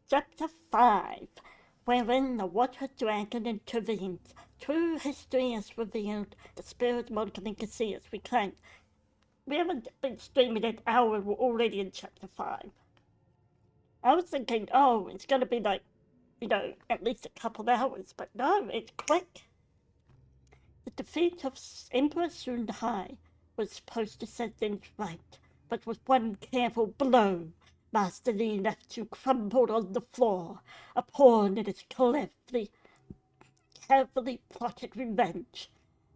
Chapter 5, wherein the Water Dragon intervenes. True history is revealed. The spirit world can see us. We can't. We haven't been streaming an hour. We're already in Chapter 5. I was thinking, oh, it's going to be like, at least a couple of hours. But no, it's quick. The defeat of Emperor Sun Hai was supposed to set things right, but with one careful blow, Master Li left you crumpled on the floor, a pawn in his carefully plotted revenge.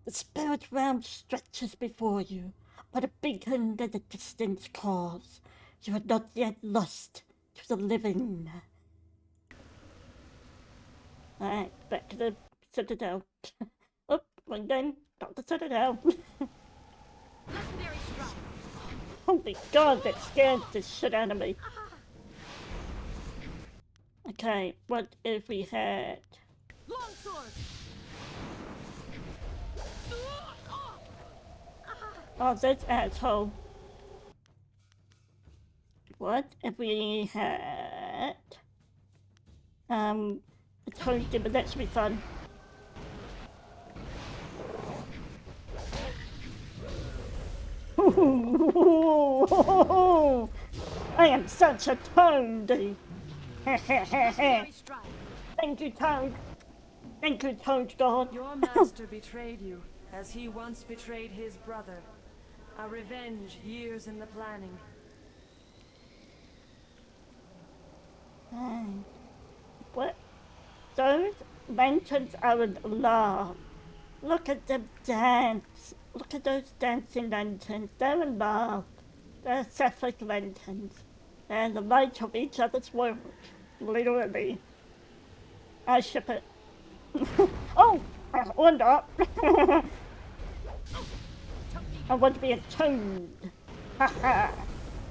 The spirit realm stretches before you, but a beacon in the distance calls. You are not yet lost to the living. Alright, back to the Citadel. Oh, one game, not the Citadel. Legendary strike. Holy God, that scared the shit out of me. Okay, what if we had... Longsword. Oh, this asshole. What if we had... a Toad Demon, that should be fun. I am such a toad! Legendary strike. Thank you, Toad. Thank you, Toad God. Your master betrayed you, as he once betrayed his brother. A revenge years in the planning. What? Those lanterns are in love. Look at them dance. Look at those dancing lanterns. They're in love. They're Cephalic lanterns. They're the light of each other's world. Literally. I ship it. Oh! Or not. I want to be a toad. Haha.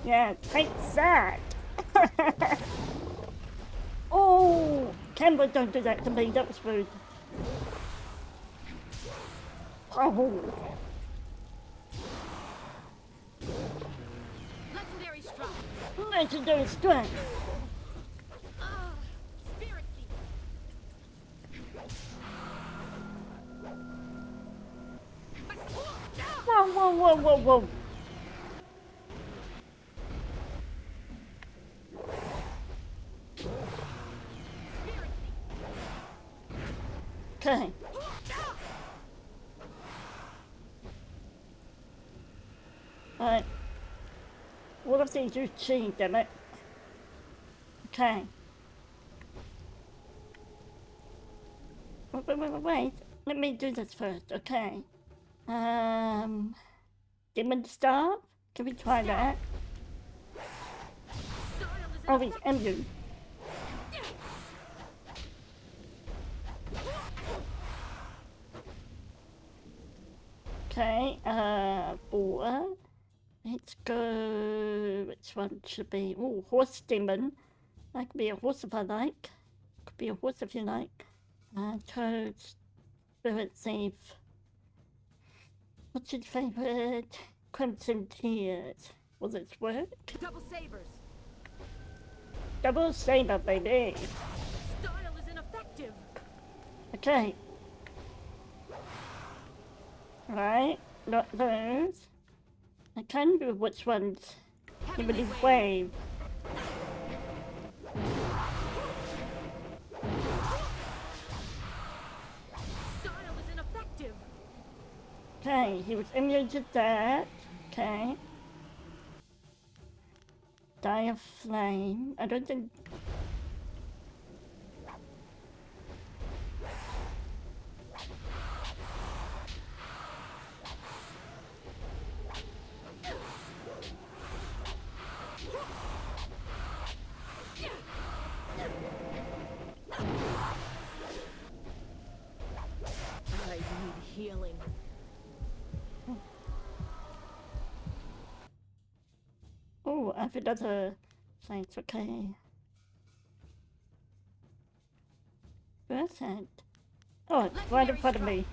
Yeah, take that. Oh! Canberra, don't do that to me. That was rude. Oh. Legendary strike. Legendary strike. Spirit Leap. Whoa, whoa, whoa, whoa, whoa. Okay. Alright. What if they do cheat, damn it? Okay. Wait. Let me do this first, okay. Demon Star? Can we try that? Oh, it's immune. Okay, 4. Let's go. Which one should be? Oh, Horse Demon. That could be a horse if I like. Could be a horse if you like. Toad, Spirit Thief. What's your favorite? Crimson Tears. Will this work? Double sabers. Double Saber, baby. Style is ineffective. Okay. Right, not those. I can't remember which ones. Heavenly Wave. Style is ineffective. Okay, he was immune to that. Okay. Dire Flame. I don't think... I need healing. Oh, I have another science, okay. Where's that? Oh, it's right in front of me.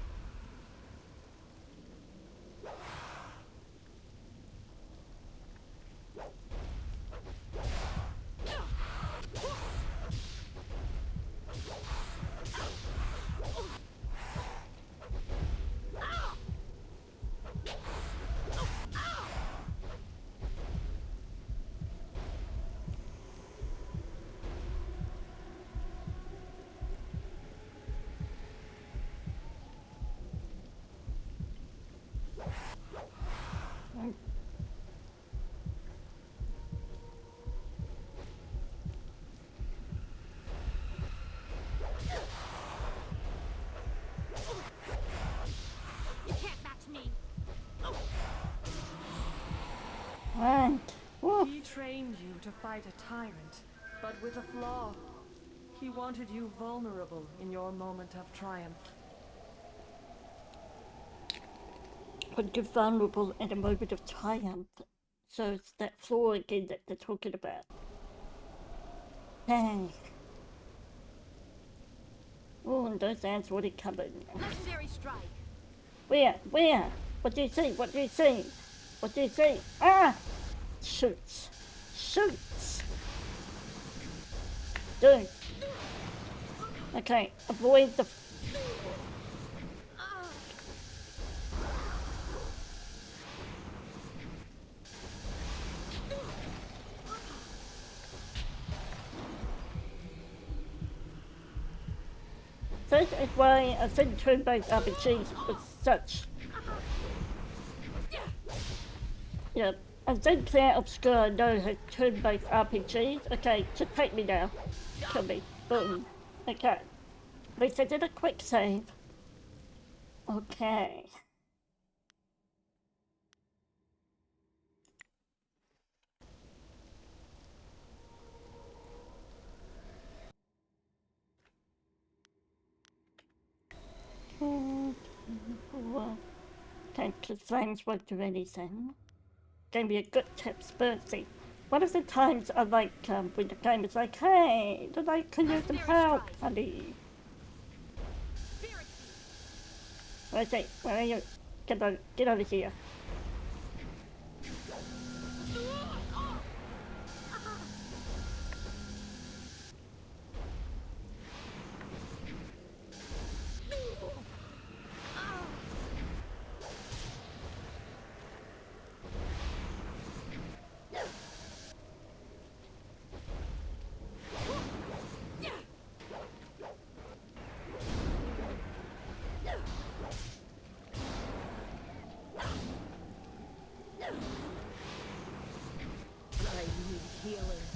to fight a tyrant, but with a flaw. He wanted you vulnerable in your moment of triumph. But you're vulnerable at a moment of triumph. So it's that flaw again that they're talking about. Hey. Oh, and those ants already coming. Legendary strike. Where? Where? What do you see? What do you see? What do you see? Ah! Shoots. Shoots. Dude. Okay, avoid the... That is why I think turn-based RPGs was such... Yeah, I think Claire Obscura knows her turn-based RPGs. Okay, just take me now. Kill me. Boom. Okay. At least I did a quick save. Okay. Okay, because flames won't do anything. Gave me a good tip, Spursy. One of the times I like when the game is like, hey, can you some help, honey? Spirit. Where is it? Where are you? Get out of here. I need healing.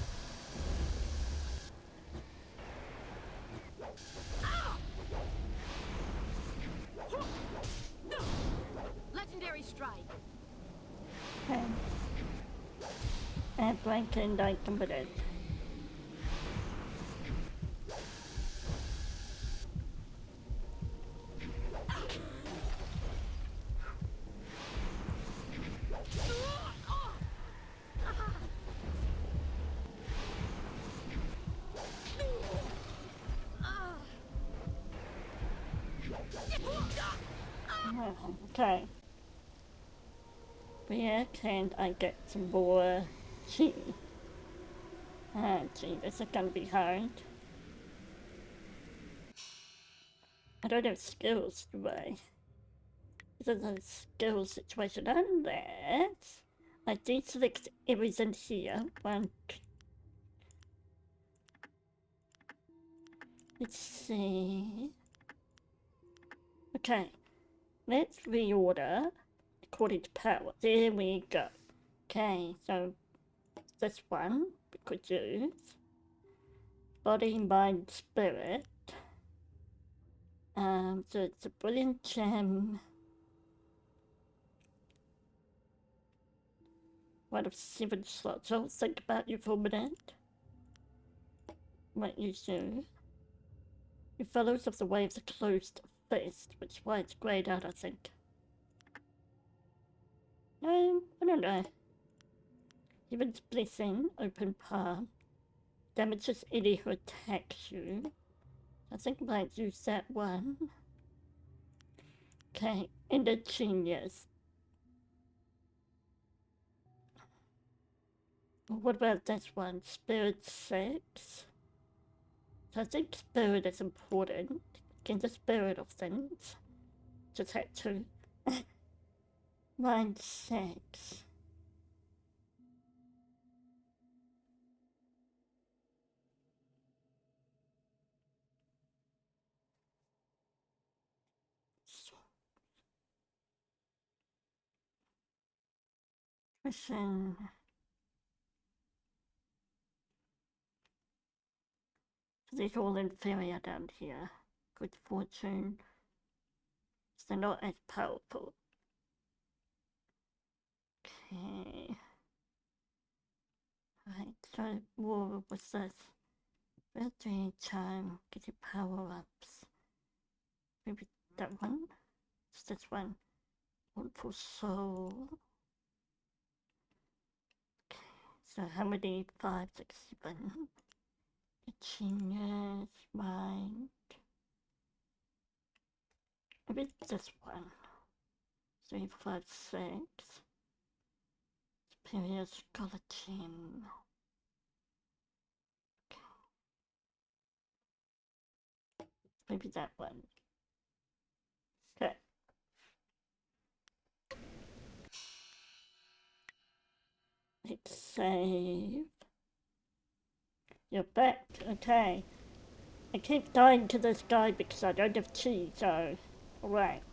Legendary strike. And blank and I committed. Okay. Where can I get some more chi? Ah, gee, this is gonna be hard. I don't have skills, do I? This is a skill situation unless I deselect everything here. Let's see. Okay, let's reorder according to power. There we go. Okay, so this one we could use. Body, mind, spirit. So it's a brilliant gem. One of 7 slots. I'll think about you for a minute. What you do. Your fellows of the waves are closed fist, which is why it's grayed out, I think. No, I don't know. Heaven's Blessing, open palm. Damages any who attacks you. I think I might use that one. Okay, Ender Genius. What about this one? Spirit 6. So I think spirit is important. Again, the spirit of things. Just had to. Mind 6. Listen. They're all inferior down here. Good fortune. So they're not as powerful. Okay. Right. So, what was this? Birthday time, get your power-ups. Maybe that one? It's this one. Wonderful soul. Okay, so how many? 5, 6, 7. Genius, mind. Maybe this one. 3, 5, 6. Superior skeleton. Okay. Maybe that one. Okay. Let's save. You're back. Okay. I keep dying to this guy because I don't have cheese, so. Alright.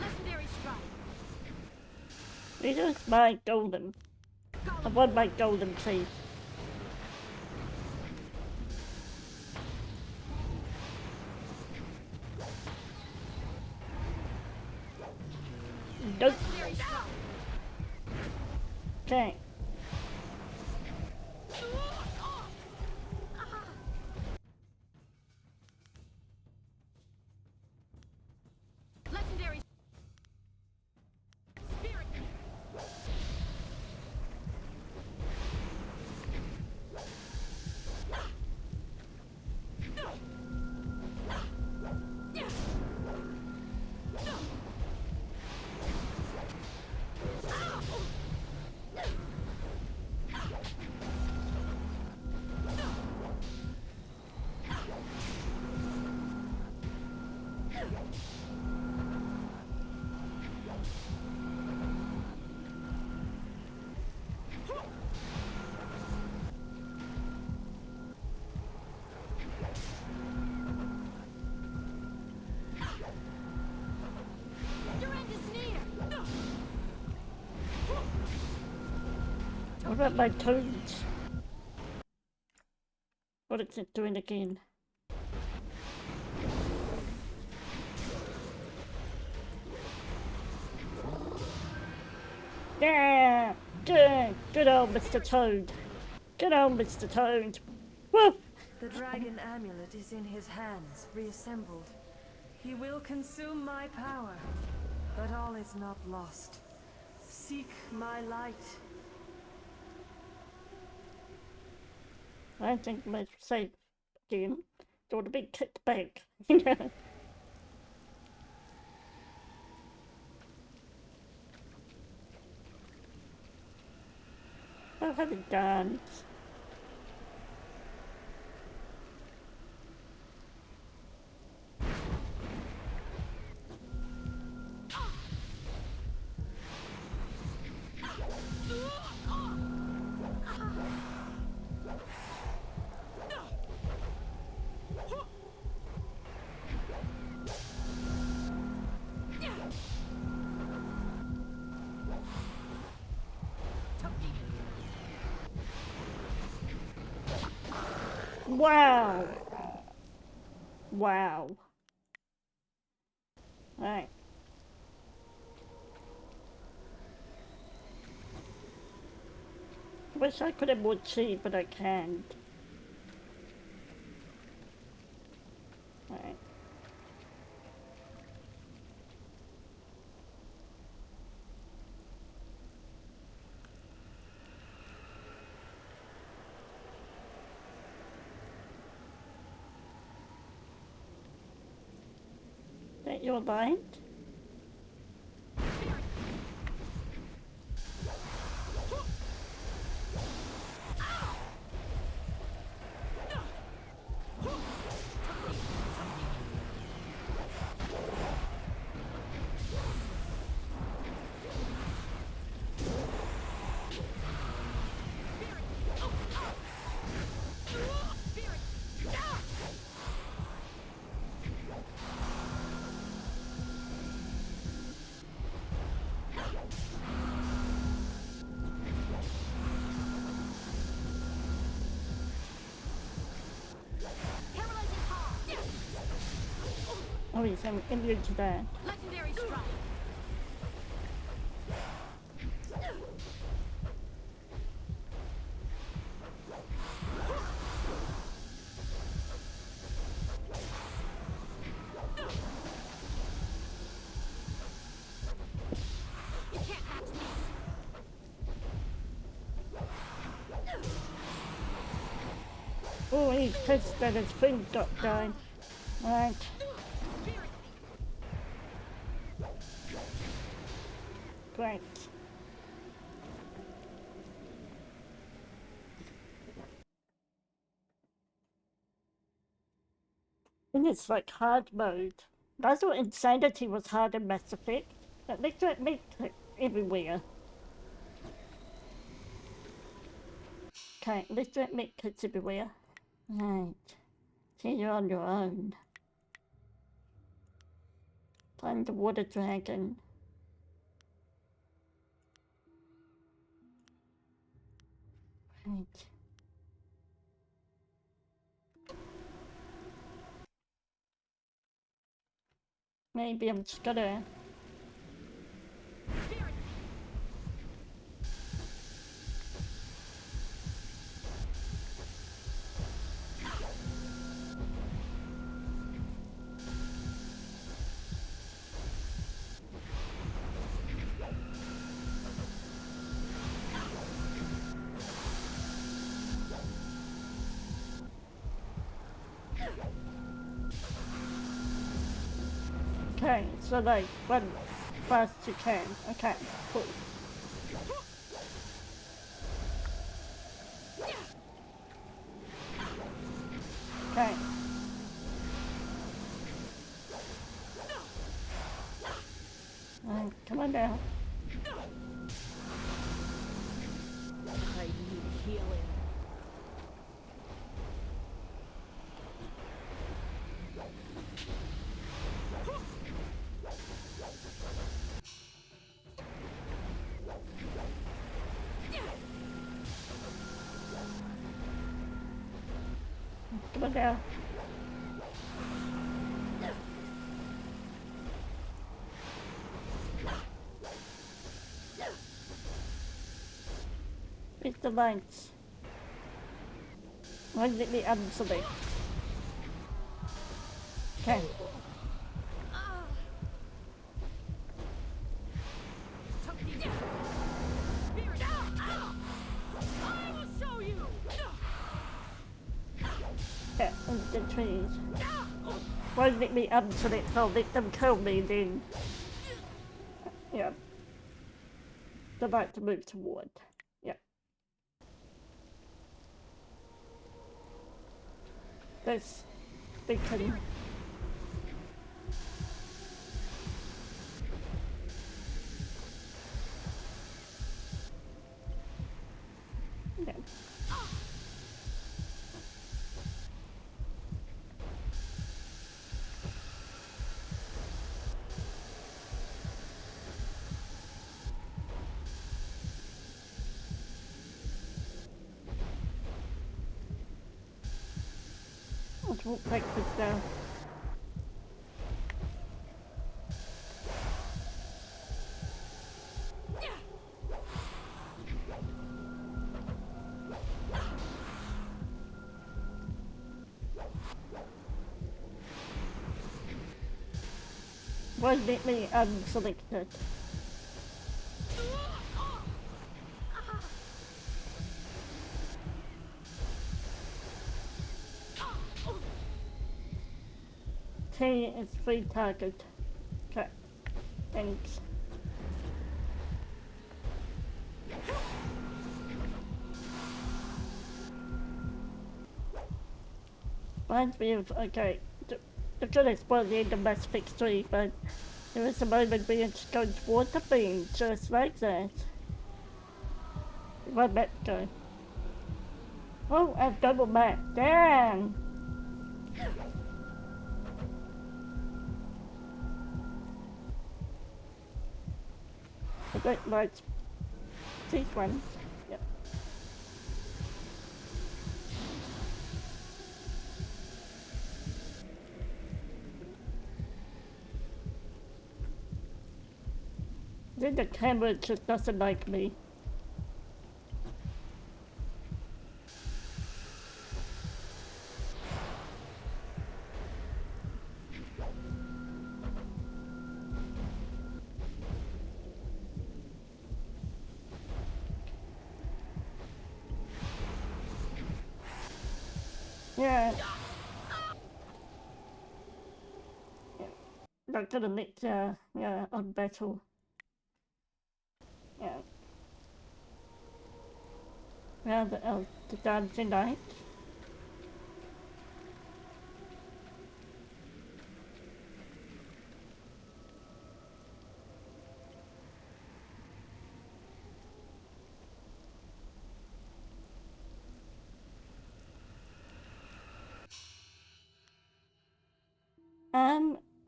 Legendary strike. Where's my golden? I want my golden, please. Nope. Legendary strike. Okay. Legendary spirit. Your end is near. What about my toads? What is it doing again? Yeah! Good old Mr. Toad. Good old Mr. Toad. Woo! The dragon amulet is in his hands, reassembled. He will consume my power, but all is not lost. Seek my light. I think my save again. Don't want to be kicked back. You know? I haven't done. Wow! Wow. Alright. Wish I could have more cheese, but I can't. Alright. That your light? Paralyzing palm. Oh yes, I'm immune to that. Legendary strike. Oh, he's pissed that his food got down. Right. Spirit Great. And it's like hard mode. That's what Insanity was hard in Mass Effect. At least it makes it everywhere. Okay, at least it makes it everywhere. Right. So you're on your own. Find the water dragon. Right. Maybe I'm just gonna... Spirit Okay, so like, run fast you can. Okay, cool. Okay. Right, come on down. I need healing. Come on down. Read the lines. Why did it be unselect? Okay. Spirit I will show you. Yeah, and the trees. Why did it be unselect? Oh, let them kill me then. Yeah. They'd like to move toward. Yeah. This beacon. Yeah. Let's walk backwards now. Why did it be unselected? T is free target. Okay. Thanks. Reminds me of, okay, I'm gonna spoil the end of Mass Effect 3, but there was a moment where it's going towards the beam, just like that. Where'd that go? Oh, I've double map. Damn! I don't like these ones. Yep. Then the camera just doesn't like me. Yeah. Not gonna make yeah, on battle. Yeah. Well, the Dungeon Knight.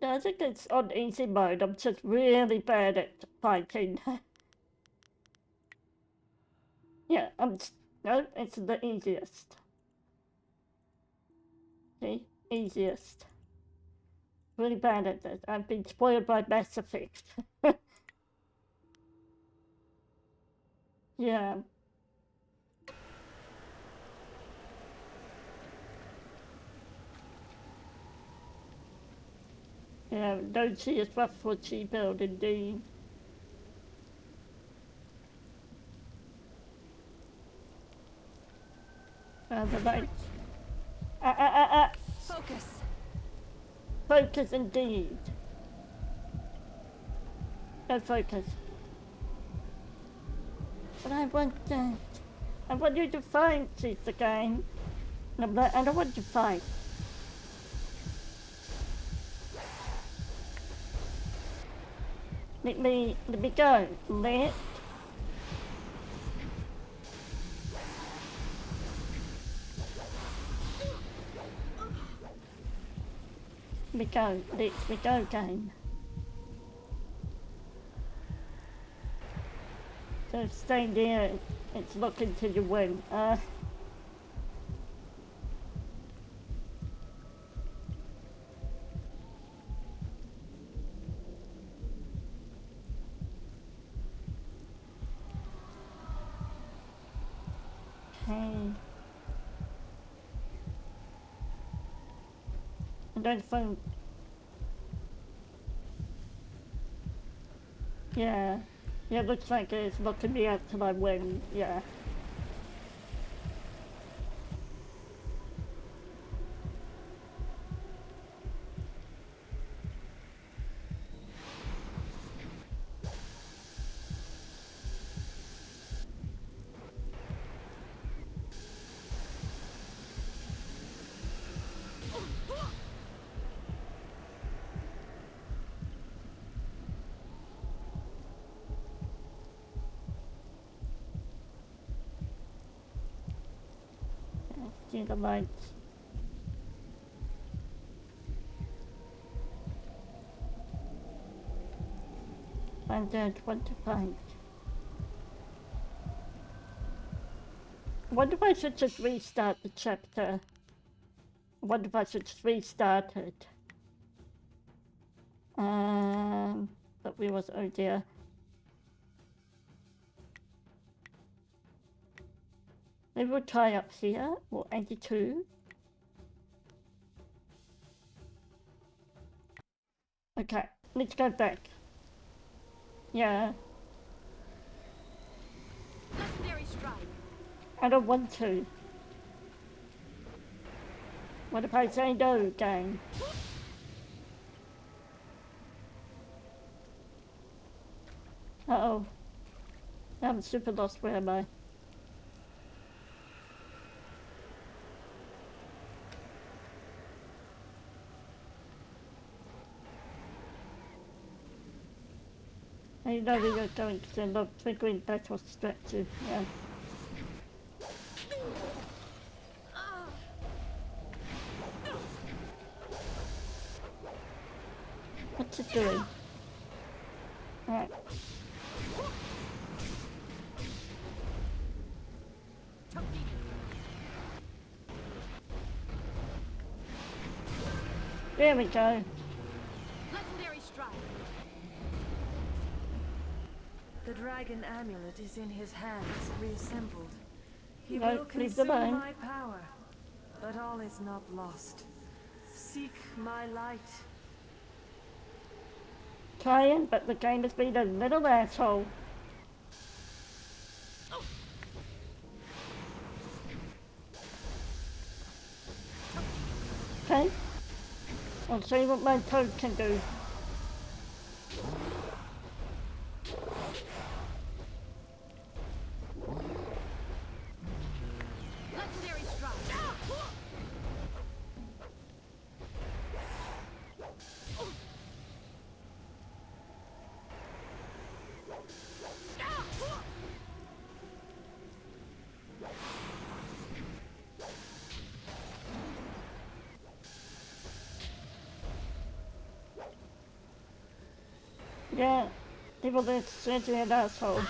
I think it's on easy mode. I'm just really bad at fighting. Yeah, no, it's the easiest. See? Easiest. Really bad at this. I've been spoiled by Mass Effect. Yeah. Yeah, don't see as rough for she build indeed. The lights. Focus. Focus indeed. No focus. But I want you to fight, says the game. And I'm like, I don't want to fight. Let me go. Let me go. Let me go, game. So stay there. It's looking to the win. Okay. I don't think. Yeah. Yeah, looks like it's looking me out till I win. Yeah. See the lights. I don't want to fight. I wonder if I should just restart the chapter. I wonder if I should just restart it. But we was, oh dear. Maybe we'll try up here, or 82. Okay, let's go back. Yeah, Legendary strike. I don't want to. What if I say no, gang? Uh-oh. I'm super lost, where am I? I know we are going to send up triggering battle stretches, yeah. What's it doing? Alright. There we go. Legendary strike. The dragon amulet is in his hands, reassembled. He No, will leave them consume alone. my power, but all is not lost. Seek my light. Trying, but the game has been a little asshole. Okay. I'll see what my toad can do. Legendary strike. Yeah, people that's such an asshole.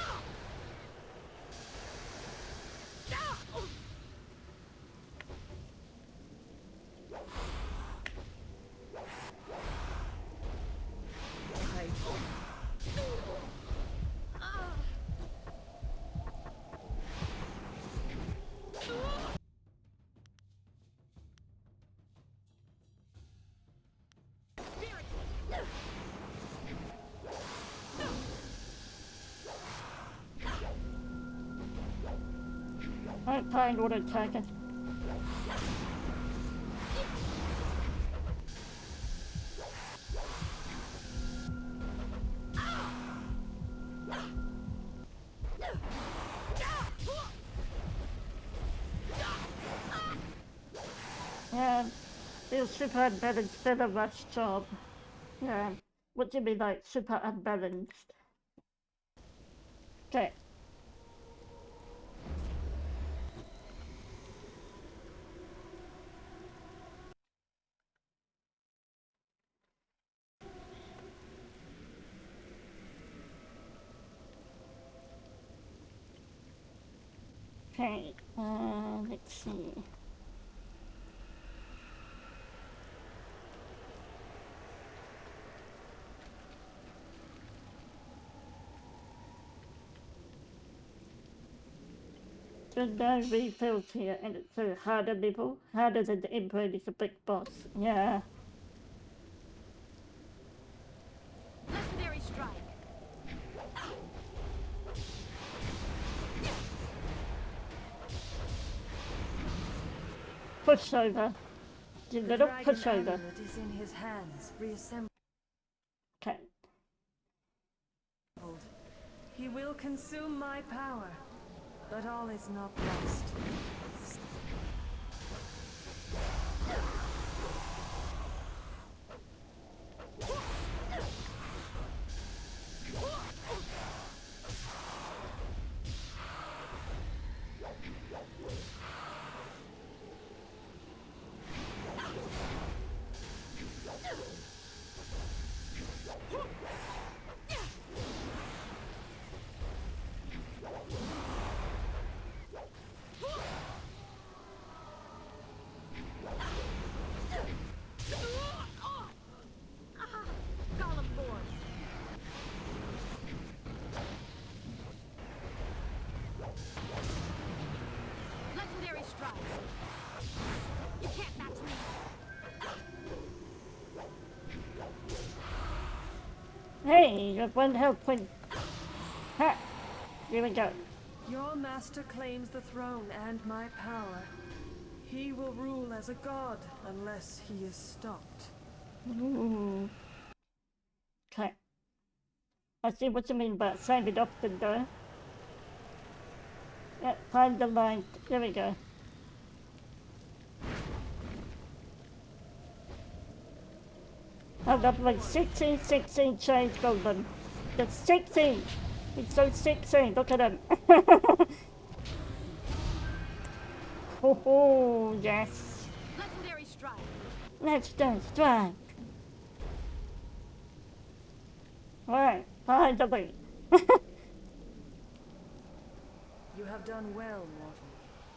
I find what I'm taking. Yeah, feels super unbalanced, better rush job. Yeah, what do you mean like super unbalanced? Okay. Okay, let's see. There's no refills here, and it's a harder level, harder than the Emperor is a big boss. Yeah. Legendary strike. Pushover. Your The little dragon pushover. amulet is in his hands, reassembled. Okay. He will consume my power, but all is not lost. Golem form. Legendary strike. You can't match me. Hey, you have one health point. Ha! Here we go. Your master claims the throne and my power. He will rule as a god unless he is stopped. Ooh. Okay. I see what you mean by save it often though. Yeah, find the line. There we go. I've got like 16 change golden. That's 16! It's so 16, look at him. Oh, yes. Legendary strike. Let's go strike. Alright, finally. You have done well, mortal,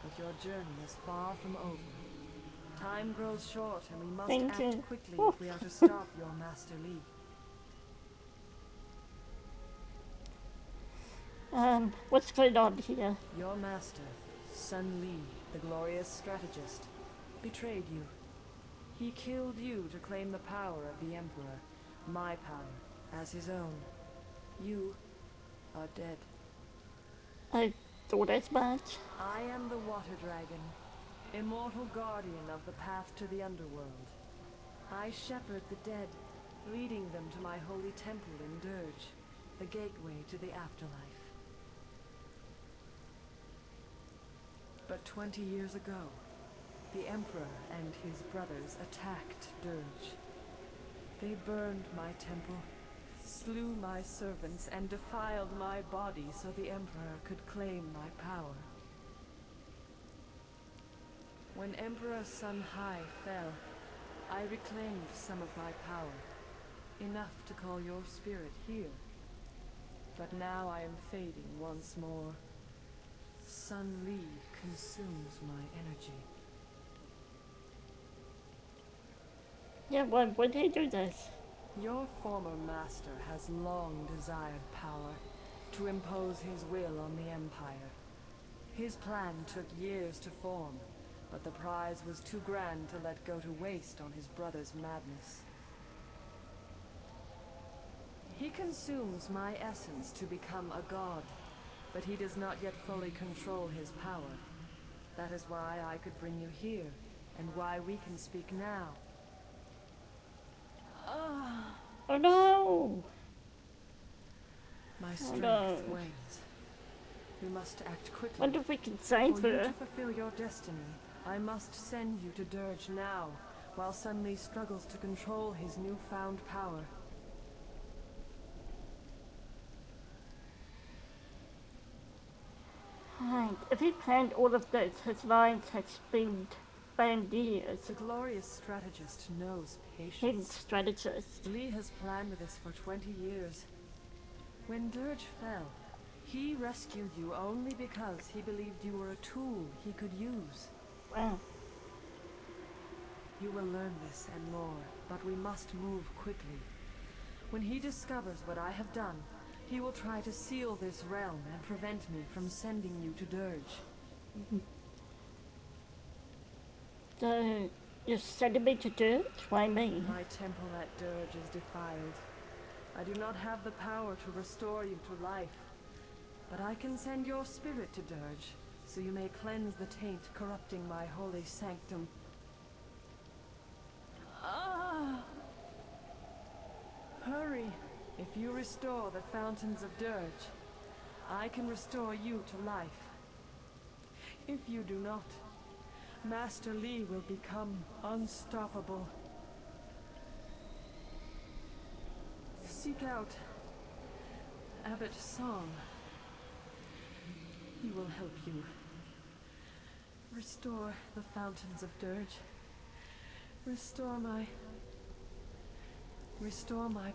but your journey is far from over. Time grows short, and we must Thank act you. quickly Oof. if we are to stop your Master Li. What's going on here? Your master, Sun Li, the glorious strategist, betrayed you. He killed you to claim the power of the Emperor, my power, as his own. You are dead. I thought as much. I am the Water Dragon. immortal guardian of the path to the underworld. I shepherd the dead, leading them to my holy temple in Dirge, the gateway to the afterlife. But 20 years ago, the Emperor and his brothers attacked Dirge. They burned my temple, slew my servants, and defiled my body so the Emperor could claim my power. When Emperor Sun Hai fell, I reclaimed some of my power, enough to call your spirit here. But now I am fading once more. Sun Li consumes my energy. Yeah, why would he do this? Your former master has long desired power, to impose his will on the Empire. His plan took years to form, but the prize was too grand to let go to waste on his brother's madness. He consumes my essence to become a god, but he does not yet fully control his power. That is why I could bring you here, and why we can speak now. Oh no! My strength no. wanes. We must act quickly. Wonder if we can save For you her. to fulfill your destiny, I must send you to Dirge now, while Sun Li struggles to control his newfound power. Right, if he planned all of this, his lives had spanned years. The glorious strategist knows Hidden patience. strategist. Li has planned this for 20 years. When Dirge fell, he rescued you only because he believed you were a tool he could use. Wow. You will learn this and more, but we must move quickly. When he discovers what I have done, he will try to seal this realm and prevent me from sending you to Dirge. So, you're sending me to Dirge? Why me? My temple at Dirge is defiled. I do not have the power to restore you to life, but I can send your spirit to Dirge, so you may cleanse the taint corrupting my holy sanctum. Hurry! If you restore the fountains of Dirge, I can restore you to life. If you do not, Master Li will become unstoppable. Seek out Abbot Song. He will help you. Restore the fountains of Dirge. Restore my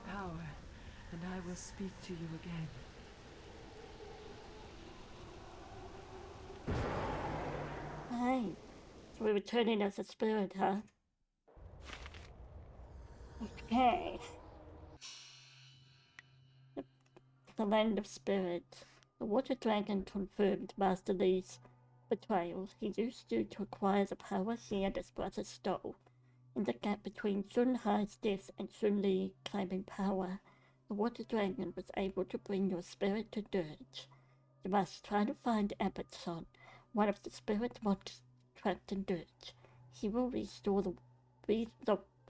power, and I will speak to you again. Hey, so we're returning as a spirit, huh? Okay. The Land of Spirits. The Water Dragon confirmed Master Li's betrayal. He used you to acquire the power he and his brother stole. In the gap between Sun Hai's death and Sun Li claiming power, the Water Dragon was able to bring your spirit to Dirge. You must try to find Abbot Son, one of the spirit monsters trapped in Dirge. He will restore the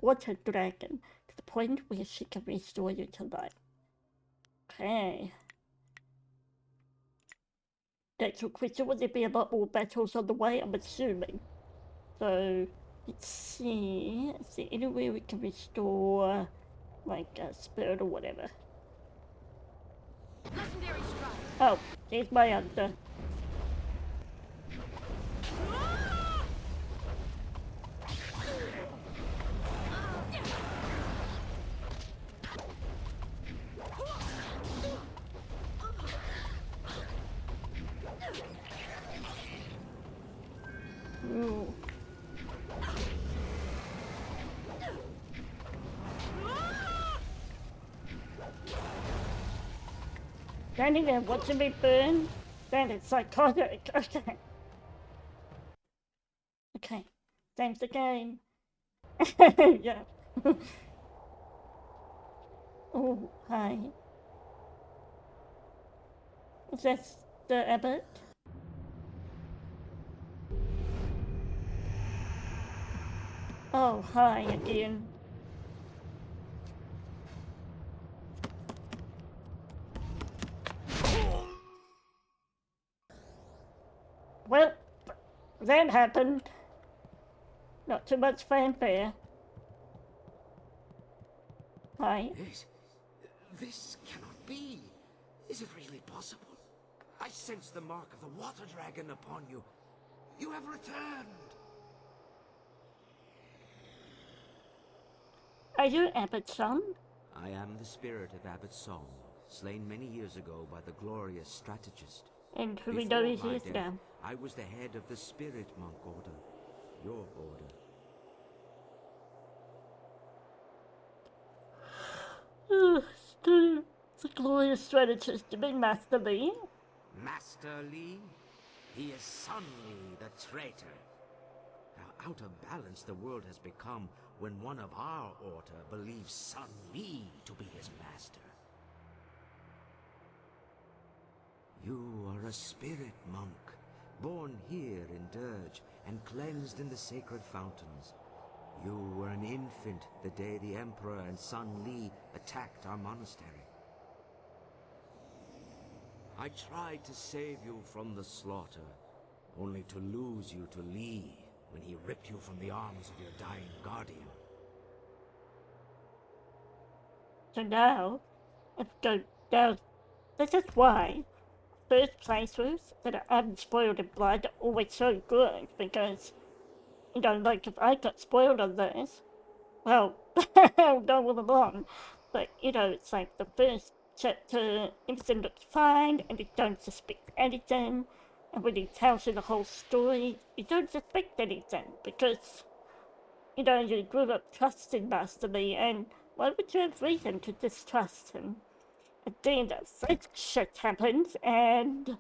Water Dragon to the point where she can restore you to life. Okay. Next question, will there be a lot more battles on the way? I'm assuming. So, let's see. Is there anywhere we can restore, like, a spirit or whatever? Legendary strike. Oh, there's my answer. Ooh. Standing there watching me burn? That is psychotic. Okay. Okay. Thanks the game. Yeah. Oh, hi. Is that the abbot? Oh, hi again. Well, that happened. Not too much fanfare. Hi. This cannot be. Is it really possible? I sense the mark of the water dragon upon you. You have returned. Are you Abbott's son? I am the spirit of Abbot Song, slain many years ago by the glorious strategist. And who we Before know is my his death, now. I was the head of the Spirit Monk Order. Your order. Still, the glorious strategist to be Master Lee. Master Li? He is Sun Li, the traitor. How out of balance the world has become when one of our order believes Sun Li to be his master. You are a spirit monk, born here in Dirge and cleansed in the sacred fountains. You were an infant the day the Emperor and Sun Li attacked our monastery. I tried to save you from the slaughter, only to lose you to Li when he ripped you from the arms of your dying guardian. So now, this is why first playthroughs that are unspoiled in blood are always so good, because, like if I got spoiled on this, well, I'll go all along. But, it's like the first chapter, everything looks fine, and you don't suspect anything. And when he tells you the whole story, you don't suspect anything, because, you grew up trusting Master Lee, and why would you have reason to distrust him? And then such shit happens, and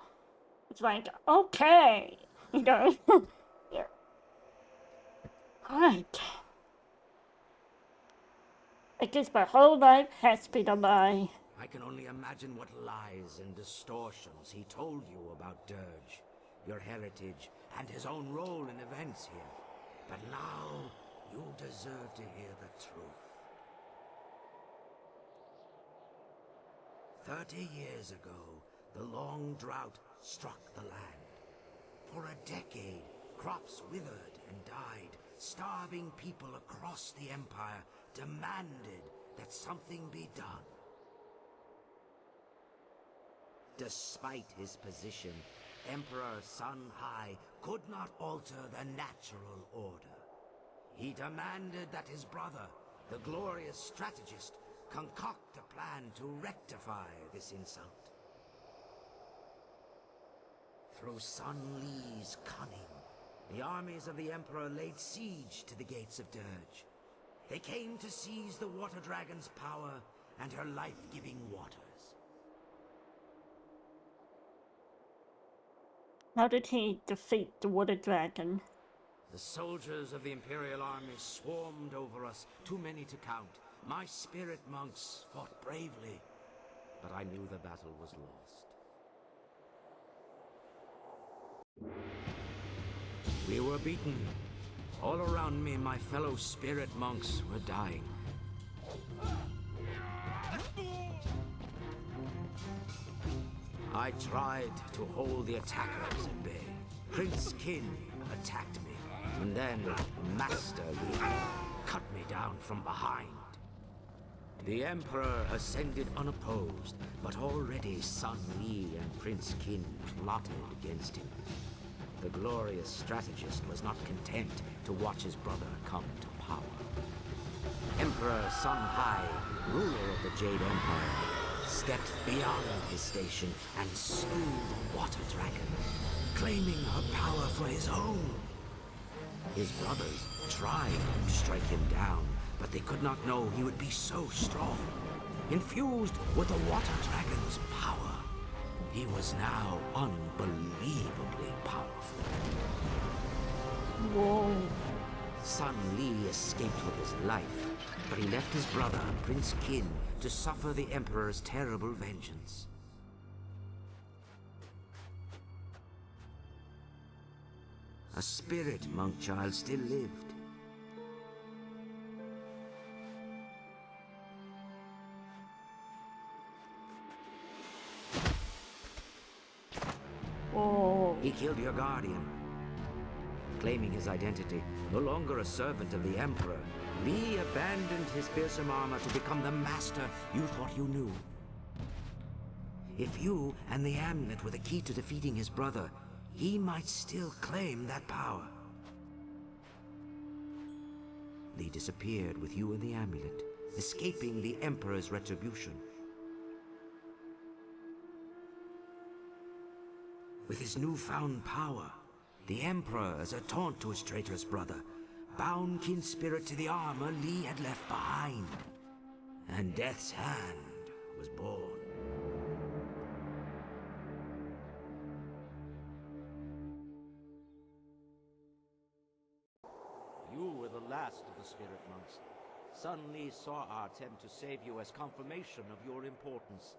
it's like, okay, yeah. Right. I guess my whole life has been a lie. I can only imagine what lies and distortions he told you about Dirge, your heritage, and his own role in events here. But now, you deserve to hear the truth. 30 years ago, the long drought struck the land. For a decade, crops withered and died. Starving people across the Empire demanded that something be done. Despite his position, Emperor Sun Hai could not alter the natural order. He demanded that his brother, the glorious strategist, concoct a plan to rectify this insult. Through Sun Li's cunning, the armies of the Emperor laid siege to the gates of Dirge. They came to seize the Water Dragon's power and her life-giving waters. How did he defeat the Water Dragon? The soldiers of the Imperial Army swarmed over us, too many to count. My spirit monks fought bravely, but I knew the battle was lost. We were beaten. All around me, my fellow spirit monks were dying. I tried to hold the attackers at bay. Prince Qin attacked me, and then Master Li cut me down from behind. The Emperor ascended unopposed, but already Sun Li and Prince Qin plotted against him. The glorious strategist was not content to watch his brother come to power. Emperor Sun Hai, ruler of the Jade Empire, stepped beyond his station and slew the Water Dragon, claiming her power for his own. His brothers tried to strike him down, but they could not know he would be so strong. Infused with the Water Dragon's power, he was now unbelievably powerful. Whoa. Sun Li escaped with his life, but he left his brother, Prince Qin, to suffer the Emperor's terrible vengeance. A spirit monk child still lived. killed your guardian. Claiming his identity, no longer a servant of the Emperor, Li abandoned his fearsome armor to become the master you thought you knew. If you and the amulet were the key to defeating his brother, he might still claim that power. Li disappeared with you and the amulet, escaping the Emperor's retribution. With his newfound power, the Emperor, as a taunt to his traitorous brother, bound kin spirit to the armor Li had left behind. And Death's Hand was born. You were the last of the spirit monks. Sun Li saw our attempt to save you as confirmation of your importance.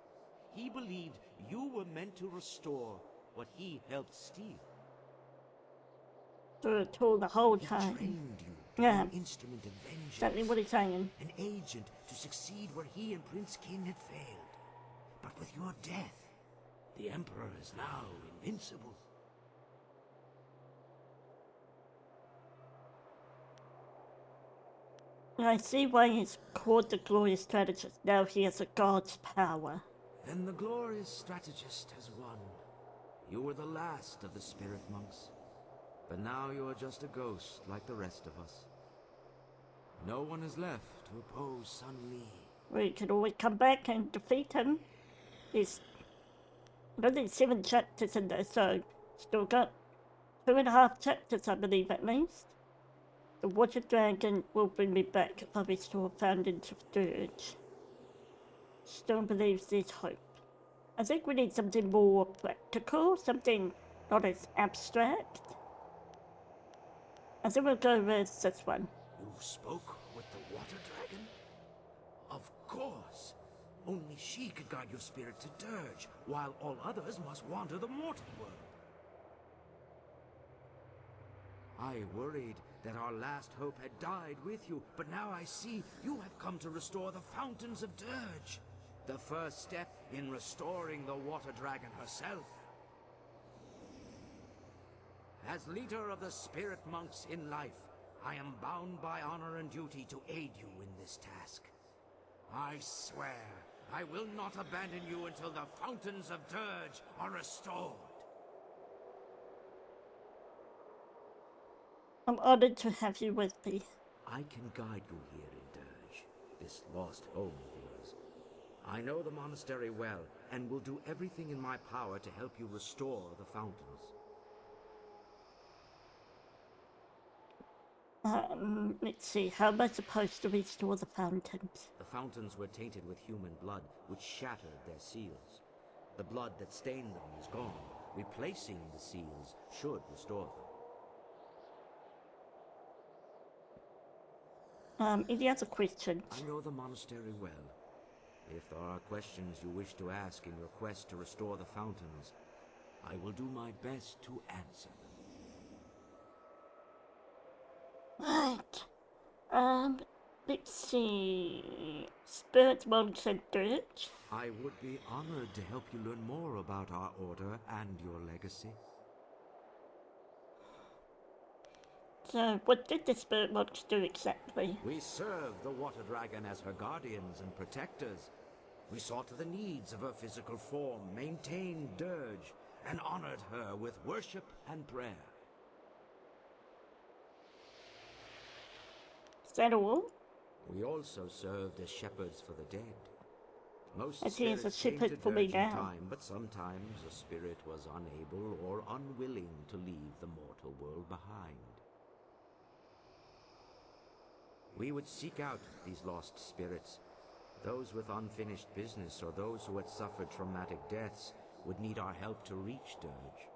He believed you were meant to restore what he helped steal. Through it all the whole He time. trained you to Yeah. be an instrument of vengeance. Exactly what he's saying. An agent to succeed where he and Prince Kin had failed. But with your death, the Emperor is now invincible. I see why he's called the Glorious Strategist. Now he has a god's power. Then the glorious strategist has won. You were the last of the spirit monks. But now you are just a ghost like the rest of us. No one is left to oppose Sun Li. We can always come back and defeat him. There's only 7 chapters in there, so still got 2.5 chapters, I believe, at least. The Water Dragon will bring me back if I restore Fountains of Dirge. Still believes there's hope. I think we need something more practical, something not as abstract. I think we'll go with this one. You spoke with the Water Dragon? Of course. Only she could guide your spirit to Dirge, while all others must wander the mortal world. I worried that our last hope had died with you, but now I see you have come to restore the Fountains of Dirge. The first step in restoring the Water Dragon herself. As leader of the spirit monks in life, I am bound by honor and duty to aid you in this task. I swear, I will not abandon you until the Fountains of Dirge are restored. I'm honored to have you with me. I can guide you here in Dirge, this lost home of yours. I know the monastery well, and will do everything in my power to help you restore the fountains. Let's see, how am I supposed to restore the fountains? The fountains were tainted with human blood, which shattered their seals. The blood that stained them is gone. Replacing the seals should restore them. Any other questions? I know the monastery well. If there are questions you wish to ask in your quest to restore the fountains, I will do my best to answer them. Right. Let's see. Spirit monks and Dirge. I would be honored to help you learn more about our order and your legacy. So, what did the spirit monks do exactly? We served the Water Dragon as her guardians and protectors. We saw to the needs of her physical form, maintained Dirge, and honored her with worship and prayer. Is that all? We also served as shepherds for the dead. Most As he is a spirits came shepherd to for me Dirge in now. time, but sometimes a spirit was unable or unwilling to leave the mortal world behind. We would seek out these lost spirits. Those with unfinished business or those who had suffered traumatic deaths would need our help to reach Dirge.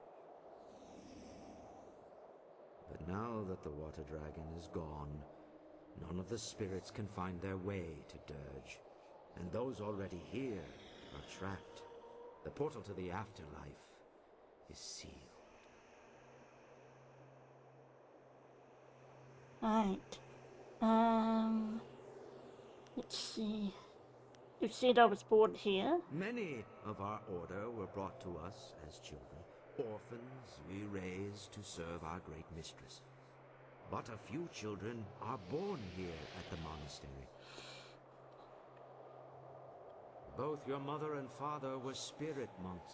But now that the Water Dragon is gone, none of the spirits can find their way to Dirge, and those already here are trapped. The portal to the afterlife is sealed. Right. Let's see. You said I was born here? Many of our order were brought to us as children. Orphans we raise to serve our great mistress. But a few children are born here at the monastery. Both your mother and father were spirit monks.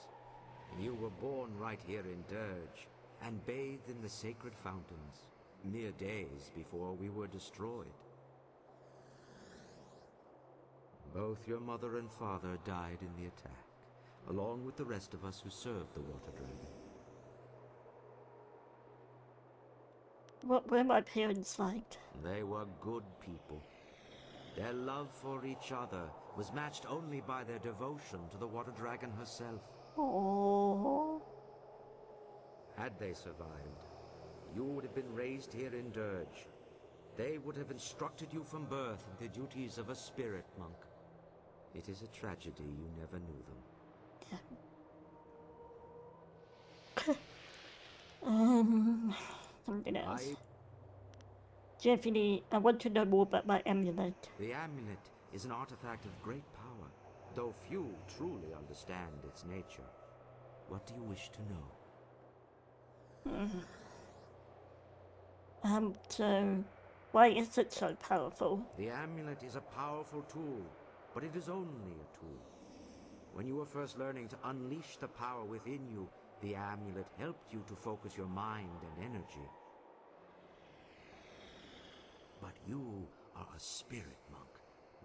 You were born right here in Dirge and bathed in the sacred fountains, mere days before we were destroyed. Both your mother and father died in the attack, along with the rest of us who served the Water Dragon. What were my parents like? They were good people. Their love for each other was matched only by their devotion to the Water Dragon herself. Oh, Had they survived, you would have been raised here in Dirge. They would have instructed you from birth in the duties of a spirit monk. It is a tragedy you never knew them. something else. I Jeffrey, I want to know more about my amulet. The amulet is an artifact of great power, though few truly understand its nature. What do you wish to know? So, why is it so powerful? The amulet is a powerful tool, but it is only a tool. When you were first learning to unleash the power within you, the amulet helped you to focus your mind and energy. But you are a spirit monk.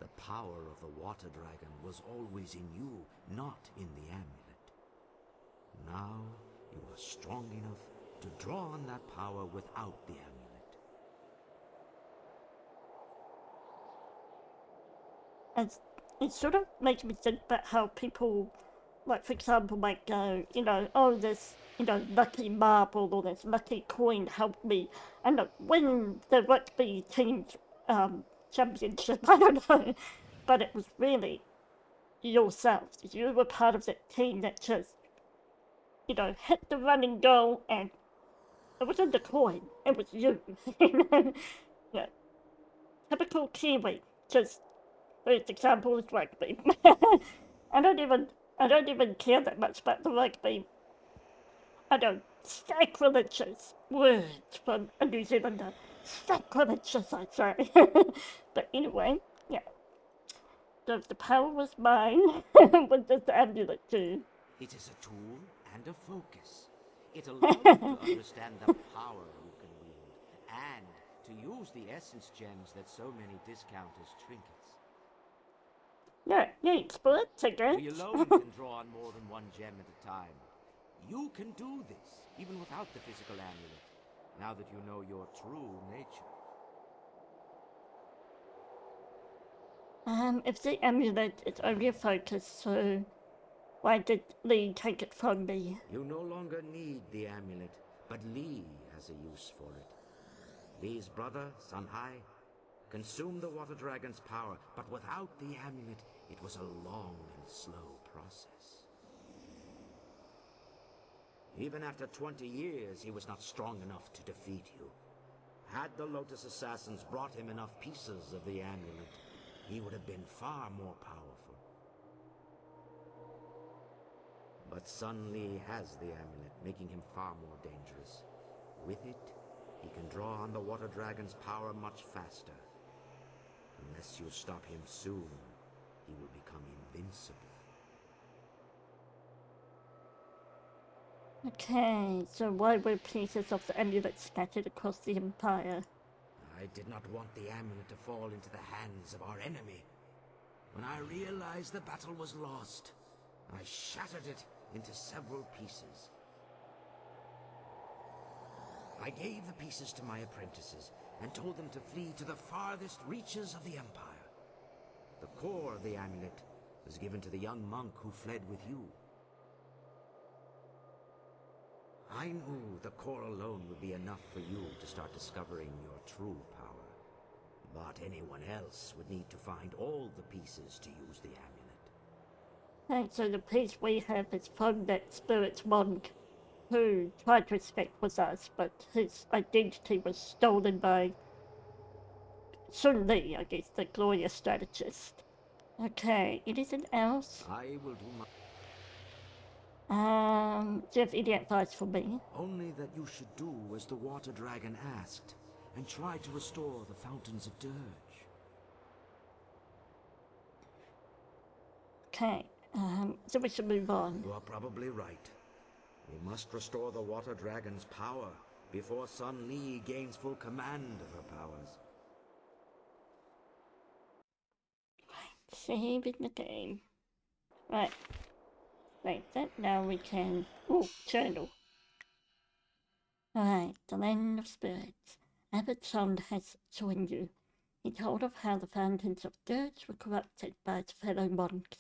The power of the Water Dragon was always in you, not in the amulet. Now you are strong enough to draw on that power without the amulet. And it sort of makes me think about how people, like for example, might go, oh, this, lucky marble or this lucky coin helped me, and win the rugby team's championship. I don't know, but it was really yourself. You were part of that team that just, hit the running goal, and it wasn't the coin, it was you. Yeah. Typical Kiwi, just first example is rugby. I don't even care that much about the rugby. I don't sacrilegious words from a New Zealander. Sacrilegious, I say. But anyway, yeah. So if the power was mine, what does the amulet do? It is a tool and a focus. It allows you to understand the power you can wield, and to use the essence gems that so many discounters trinkets. Yeah, experts, I guess. We alone can draw on more than one gem at a time. You can do this, even without the physical amulet, now that you know your true nature. If the amulet is only a focus, so why did Lee take it from me? You no longer need the amulet, but Lee has a use for it. Lee's brother, Sunhai, consumed the Water Dragon's power, but without the amulet, it was a long and slow process. Even after 20 years, he was not strong enough to defeat you. Had the Lotus Assassins brought him enough pieces of the amulet, he would have been far more powerful. But Sun Li has the amulet, making him far more dangerous. With it, he can draw on the Water Dragon's power much faster. Unless you stop him soon, he will become invincible. Okay, so why were pieces of the amulet scattered across the Empire? I did not want the amulet to fall into the hands of our enemy. When I realized the battle was lost, I shattered it into several pieces. I gave the pieces to my apprentices and told them to flee to the farthest reaches of the Empire. The core of the amulet was given to the young monk who fled with you. I knew the core alone would be enough for you to start discovering your true power. But anyone else would need to find all the pieces to use the amulet. And so the piece we have is from that spirit monk who tried to escape with us, but his identity was stolen by Sun Li, I guess, the glorious strategist. Okay, anything else? I will do my... Do you have any advice for me? Only that you should do as the water dragon asked, and try to restore the fountains of Dirge. Okay, so we should move on. You are probably right. We must restore the water dragon's power before Sun Li gains full command of her powers. Saving the game. Right. Like that, now we can... Oh, journal. Alright, the Land of Spirits. Abbot Sond has joined you. He told of how the fountains of Dirge were corrupted by his fellow monks,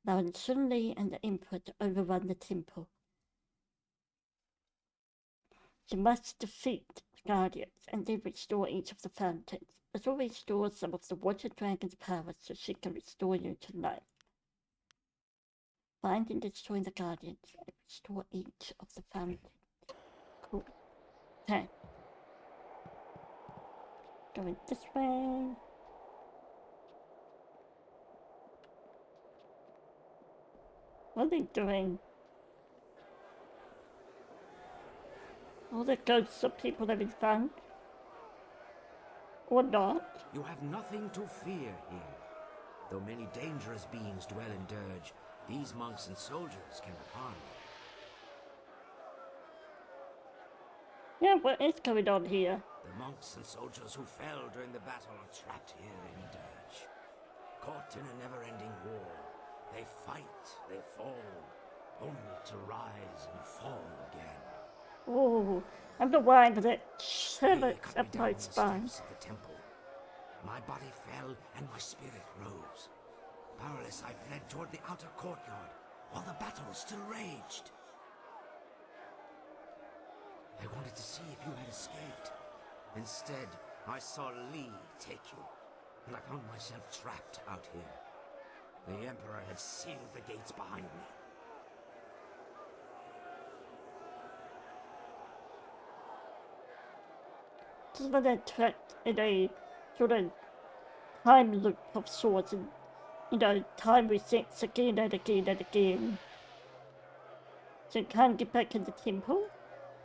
allowing Sun Li and the Emperor to overrun the temple. You must defeat the Guardians and then restore each of the fountains. This will restore some of the Water Dragon's powers so she can restore you to life. Find and destroy the Guardians and restore each of the fountains. Cool. Okay. Going this way. What are they doing? All the ghosts of people that we found? Or not? You have nothing to fear here. Though many dangerous beings dwell in Dirge, these monks and soldiers cannot harm you. Yeah, what is going on here? The monks and soldiers who fell during the battle are trapped here in Dirge. Caught in a never-ending war. They fight, they fall, only to rise and fall again. Oh, I'm the one that They shivers cut me up down my the spine. steps of the temple. My body fell and my spirit rose. Powerless, I fled toward the outer courtyard while the battle still raged. I wanted to see if you had escaped. Instead, I saw Li take you, and I found myself trapped out here. The Emperor had sealed the gates behind me. Just when they're trapped in a sort of time loop of sorts and, time resets again and again and again. So you can't get back in the temple?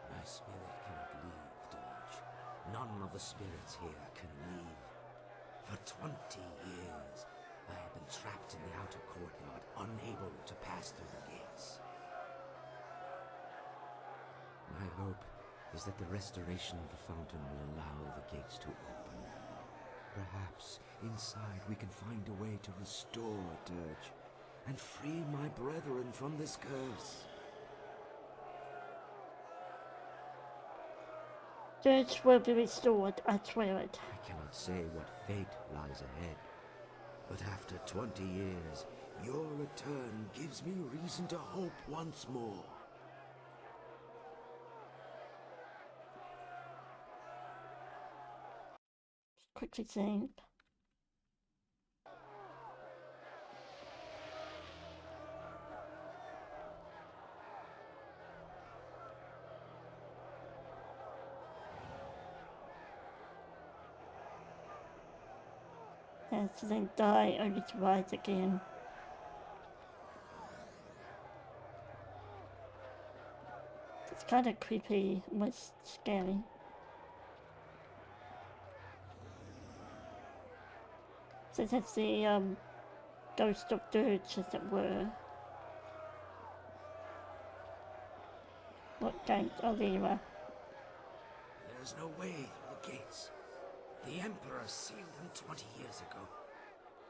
My spirit cannot leave Dirge. None of the spirits here can leave. For 20 years, I have been trapped in the outer courtyard, unable to pass through the gates. My hope is that the restoration of the fountain will allow the gates to open. Perhaps inside we can find a way to restore Dirge and free my brethren from this curse. Dirge will be restored, I swear it. I cannot say what fate lies ahead, but after 20 years, your return gives me reason to hope once more. Quickly save. And so they die only to rise again. It's kind of creepy, almost scary. So that's the ghost of Dirge, as it were. What gate? Oh, there you are. There's no way through the gates. The Emperor sealed them 20 years ago.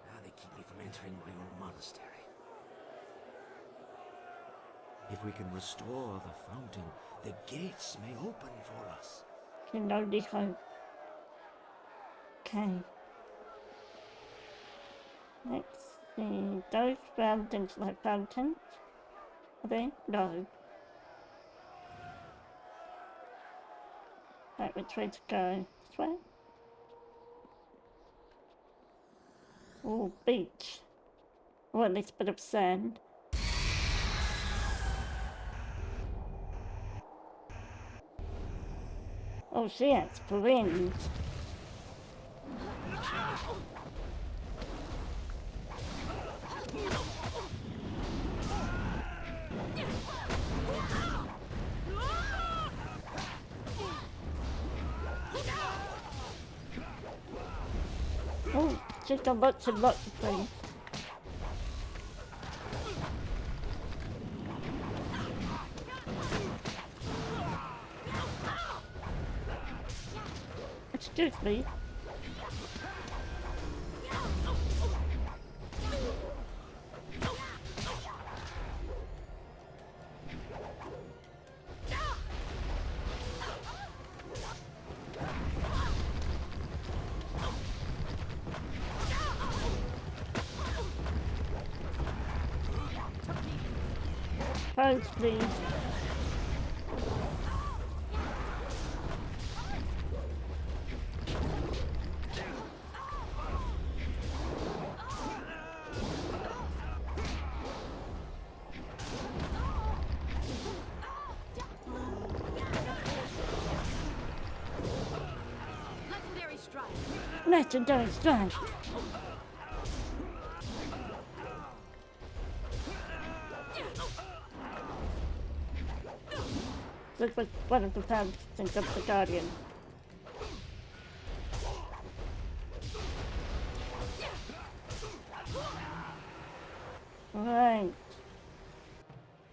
Now they keep me from entering my own monastery. If we can restore the fountain, the gates may open for us. Can only hope. Okay. Let's see. Those fountains like fountains? Are they? No. Right, which way to go? This way? Oh, beach. Oh, at least a bit of sand. Oh, she has friends. Oh, she's got lots and lots of things. Excuse me. Pose, please. Legendary strike. Legendary strike. This was one of the functions of the Guardian. Right.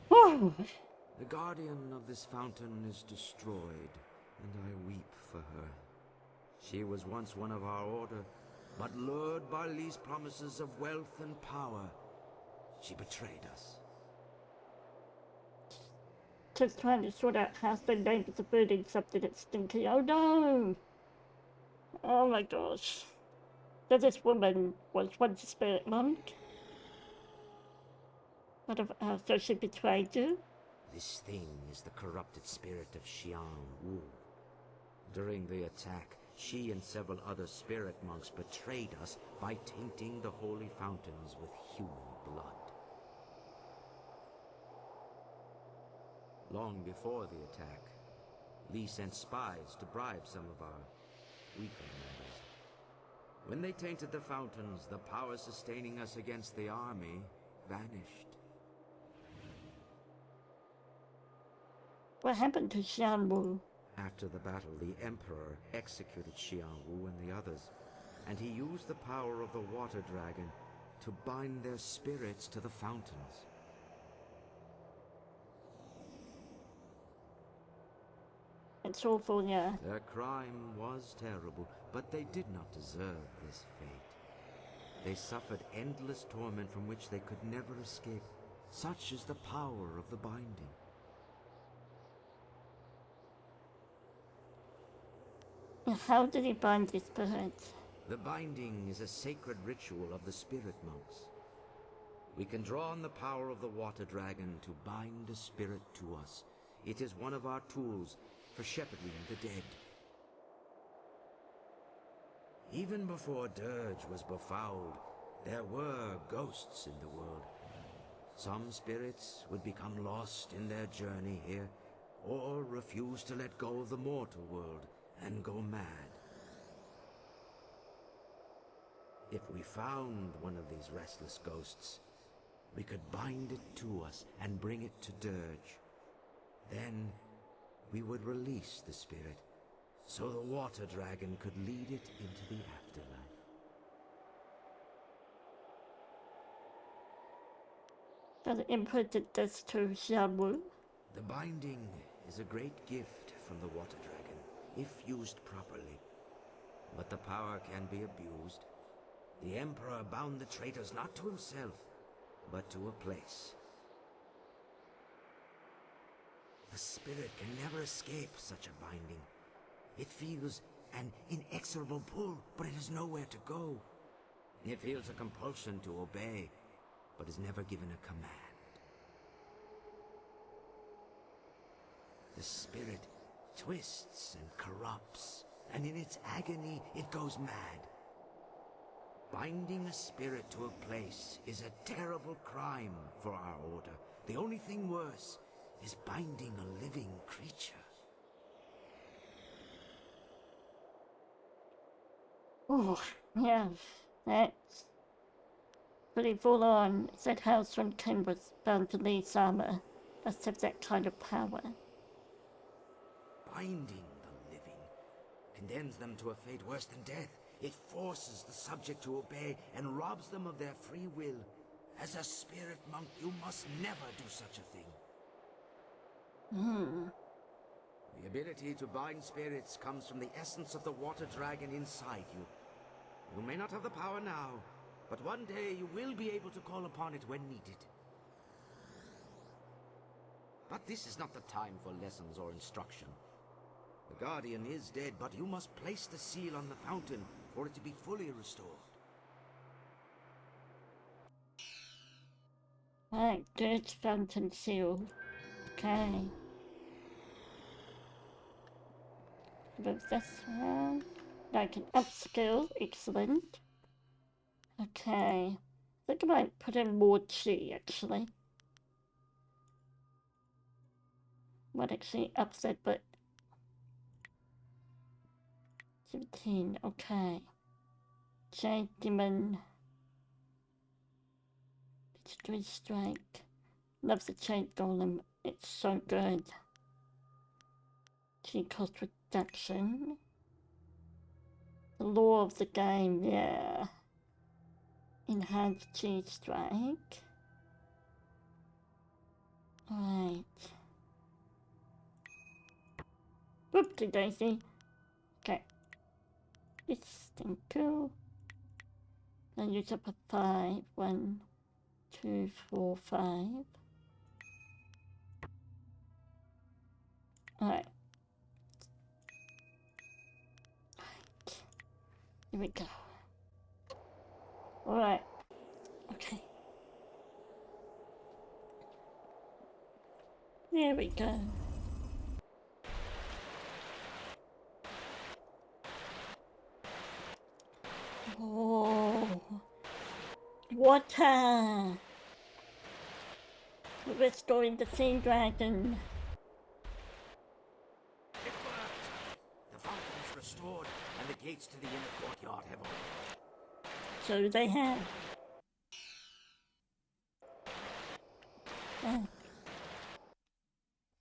Whew. The guardian of this fountain is destroyed, and I weep for her. She was once one of our order, but lured by Lee's promises of wealth and power, she betrayed us. Just trying to sort out how the neighbors are burning something that's stinky. Oh no! Oh my gosh. So this woman was once a spirit monk? So she betrayed you? This thing is the corrupted spirit of Xiang Wu. During the attack, she and several other spirit monks betrayed us by tainting the holy fountains with human blood. Long before the attack, Li sent spies to bribe some of our weaker members. When they tainted the fountains, the power sustaining us against the army vanished. What happened to Xian Wu? After the battle, the Emperor executed Xiang Wu and the others, and he used the power of the Water Dragon to bind their spirits to the fountains. It's awful, yeah. Their crime was terrible, but they did not deserve this fate. They suffered endless torment from which they could never escape. Such is the power of the binding. How did he bind his spirits? The binding is a sacred ritual of the spirit monks. We can draw on the power of the Water Dragon to bind a spirit to us. It is one of our tools for shepherding the dead. Even before Dirge was befouled, there were ghosts in the world. Some spirits would become lost in their journey here, or refuse to let go of the mortal world and go mad. If we found one of these restless ghosts, we could bind it to us and bring it to Dirge. Then we would release the spirit, so the Water Dragon could lead it into the afterlife. So the Emperor did this to Xian Wu? The binding is a great gift from the Water Dragon, if used properly. But the power can be abused. The Emperor bound the traitors not to himself, but to a place. The spirit can never escape such a binding. It feels an inexorable pull, but it has nowhere to go. It feels a compulsion to obey, but is never given a command. The spirit twists and corrupts, and in its agony it goes mad. Binding a spirit to a place is a terrible crime for our order. The only thing worse is binding a living creature. Oh, yeah, that's pretty full on. It said how Sun King was bound to Lee's armor. Must have that kind of power. Binding the living condemns them to a fate worse than death. It forces the subject to obey and robs them of their free will. As a spirit monk, you must never do such a thing. The ability to bind spirits comes from the essence of the water dragon inside you. You may not have the power now, but one day you will be able to call upon it when needed. But this is not the time for lessons or instruction. The Guardian is dead, but you must place the seal on the fountain for it to be fully restored. Right, good fountain seal. Okay. Move this one. I can upskill, excellent. Okay. I think I might put in more chi actually. Might actually upset, but 17, okay. Jade Demon. Destroy Strike. Love the Jade Golem, it's so good. Chi cost reduction. The law of the game, yeah. Enhanced Chi Strike. Alright. Whoopsie daisy. Okay. This thing cool. I use up a 5. 1, 2, 4, 5. Alright. Here we go. Alright. Okay. There we go. Oh. Water! We're restoring the sea dragon. It worked! The fountain is restored, and the gates to the inner courtyard have opened. So they have. Oh.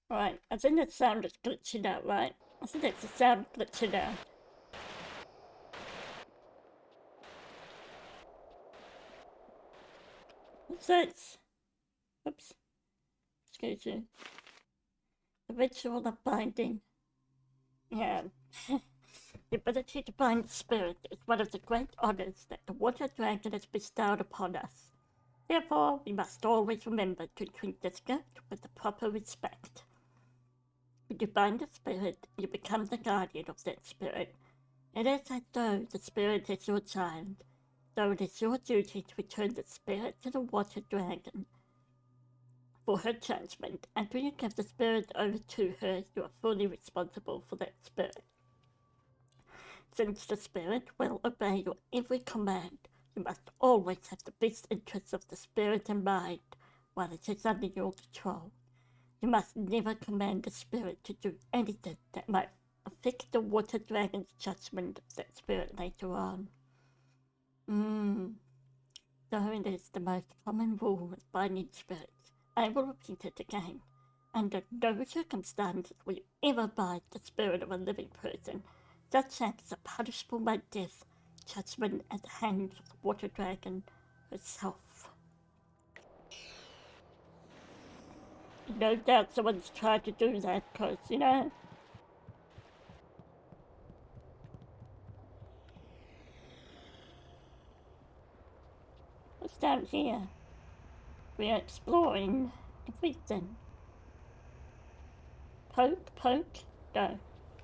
Right, I think the sound is glitching out, right? I think it's the sound glitching out. What's that? Oops. Excuse me. The ritual of binding. Yeah. The ability to bind the spirit is one of the great honors that the water dragon has bestowed upon us. Therefore, we must always remember to treat this gift with the proper respect. When you bind a spirit, you become the guardian of that spirit. It is as though the spirit is your child, though it is your duty to return the spirit to the water dragon for her judgment, and when you give the spirit over to her, you are fully responsible for that spirit. Since the spirit will obey your every command, you must always have the best interests of the spirit in mind while it is under your control. You must never command the spirit to do anything that might affect the water dragon's judgment of that spirit later on. Though it is the most common rule with binding spirits, I will repeat it again. Under no circumstances will you ever bind the spirit of a living person. Such acts are punishable by death, judgment at the hands of the water dragon herself. No doubt someone's tried to do that, because, you know. What's down here? We are exploring everything. Poke, poke? No.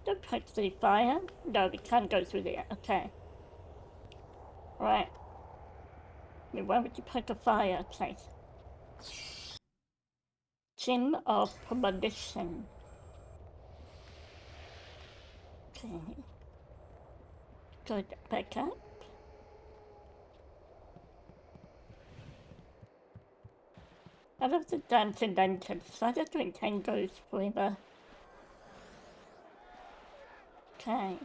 Don't poke through fire. No, we can't go through there. Okay. Right. I mean, why would you poke a fire? Okay. Gem of Premonition. Okay. Go back up. I love the dancing lanterns, so I just doing tangos forever. Okay.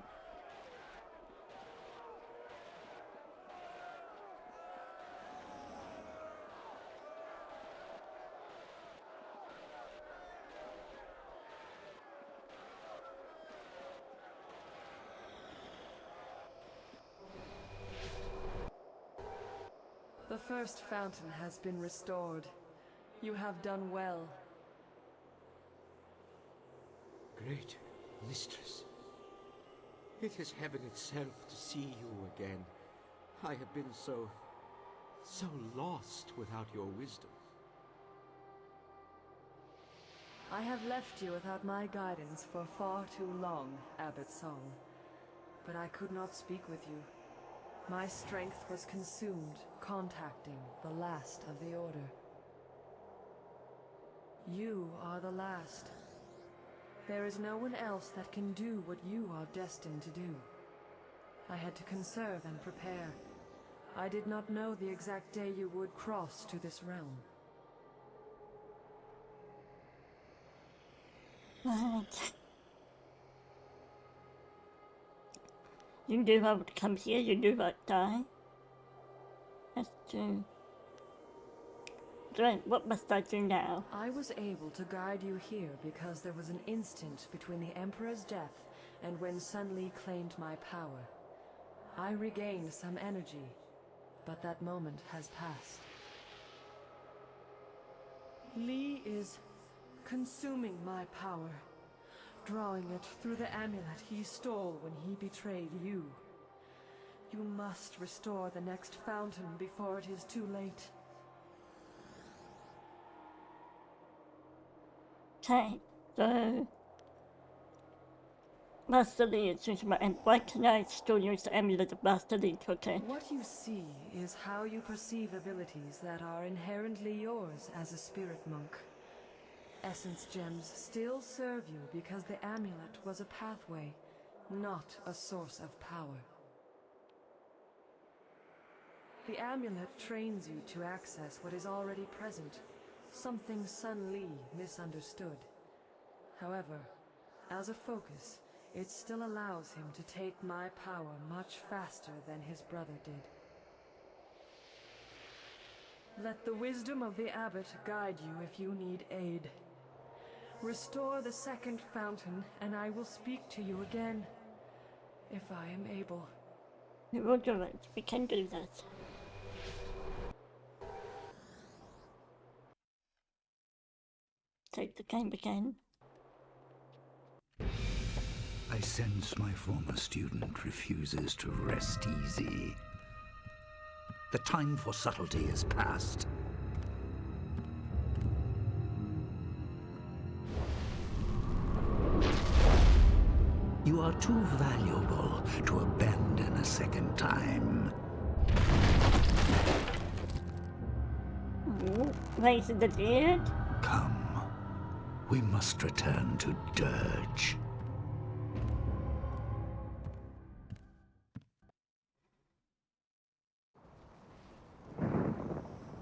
The first fountain has been restored. You have done well. Great mistress. It is heaven itself to see you again. I have been so lost without your wisdom. I have left you without my guidance for far too long, Abbot Song. But I could not speak with you. My strength was consumed contacting the last of the Order. You are the last. There is no one else that can do what you are destined to do. I had to conserve and prepare. I did not know the exact day you would cross to this realm. Right. You knew I would come here, you knew I'd die. That's true. Right, what must I do now? I was able to guide you here because there was an instant between the Emperor's death and when Sun Li claimed my power. I regained some energy, but that moment has passed. Li is consuming my power, drawing it through the amulet he stole when he betrayed you. You must restore the next fountain before it is too late. Okay, so Master Li is using my, and why can I still use the amulet of Master Li to okay? What you see is how you perceive abilities that are inherently yours as a spirit monk. Essence gems still serve you because the amulet was a pathway, not a source of power. The amulet trains you to access what is already present, something Sun Li misunderstood. However, as a focus, it still allows him to take my power much faster than his brother did. Let the wisdom of the Abbot guide you if you need aid. Restore the second fountain, and I will speak to you again, if I am able. We will do it. We can do that. Take the game again. I sense my former student refuses to rest easy. The time for subtlety is past. You are too valuable to abandon a second time. Raising the dead? Come, we must return to Dirge.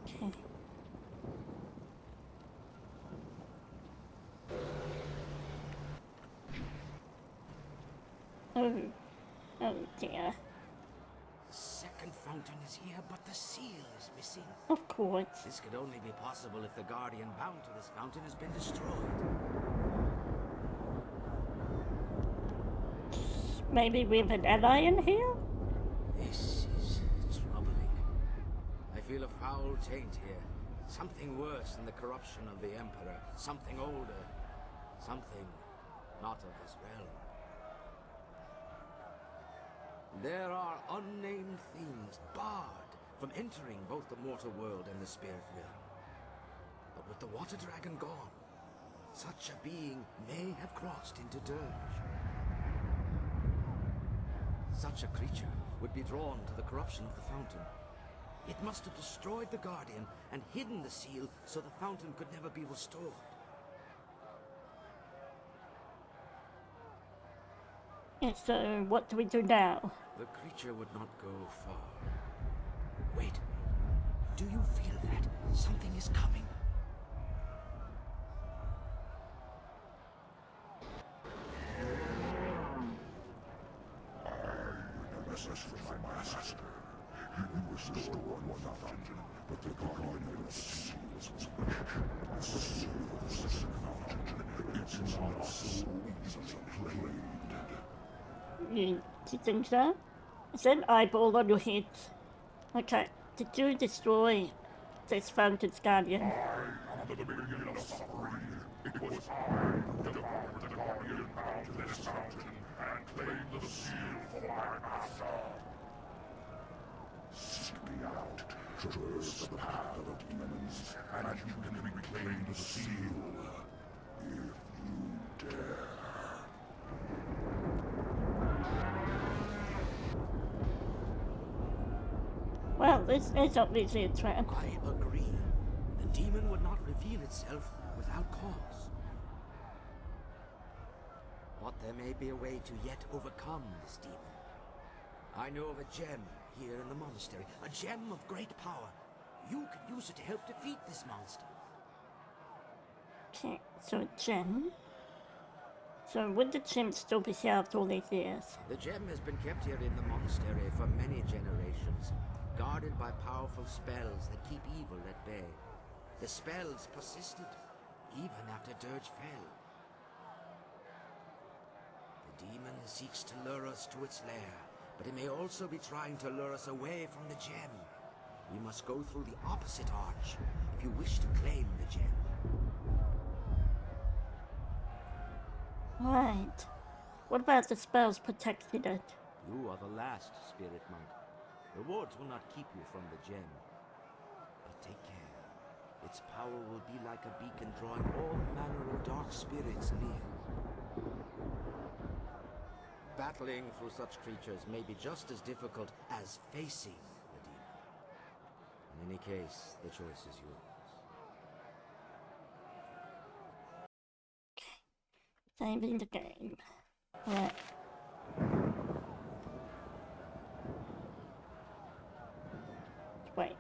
Okay. Oh dear. The second fountain is here, but the seal is missing. Of course. This could only be possible if the guardian bound to this fountain has been destroyed. Maybe we have an ally in here? This is troubling. I feel a foul taint here. Something worse than the corruption of the Emperor. Something older. Something not of this realm. There are unnamed things barred from entering both the mortal world and the spirit realm. But with the water dragon gone, such a being may have crossed into Dirge. Such a creature would be drawn to the corruption of the fountain. It must have destroyed the Guardian and hidden the seal so the fountain could never be restored. Yes, so what do we do now? The creature would not go far. Wait. Do you feel that? Something is coming. Message from my master. You restored one fountain, but the guardian seal was the seal of the second fountain. It's not so easily played. You think so? Is that an eyeball on your head? Okay. Did you destroy this fountain's guardian? Under the beginning of suffering, it was I who devoured the guardian bound to this mountain and claimed the seal for my master. Seek me out, traverse the path of the demons, and you can reclaim the seal, if you dare. Well, this is obviously a trap. I agree. The demon would not reveal itself without cause. But there may be a way to yet overcome this demon. I know of a gem here in the monastery, a gem of great power. You could use it to help defeat this monster. Okay, so a gem. So would the gem still be here after all these years? The gem has been kept here in the monastery for many generations, guarded by powerful spells that keep evil at bay. The spells persisted, even after Dirge fell. The demon seeks to lure us to its lair, but it may also be trying to lure us away from the gem. We must go through the opposite arch if you wish to claim the gem. Right. What about the spells protecting it? You are the last, Spirit Monk. Rewards will not keep you from the gem. But take care. Its power will be like a beacon drawing all manner of dark spirits near. Battling through such creatures may be just as difficult as facing the demon. In any case, the choice is yours. Saving the game. Right. Wait.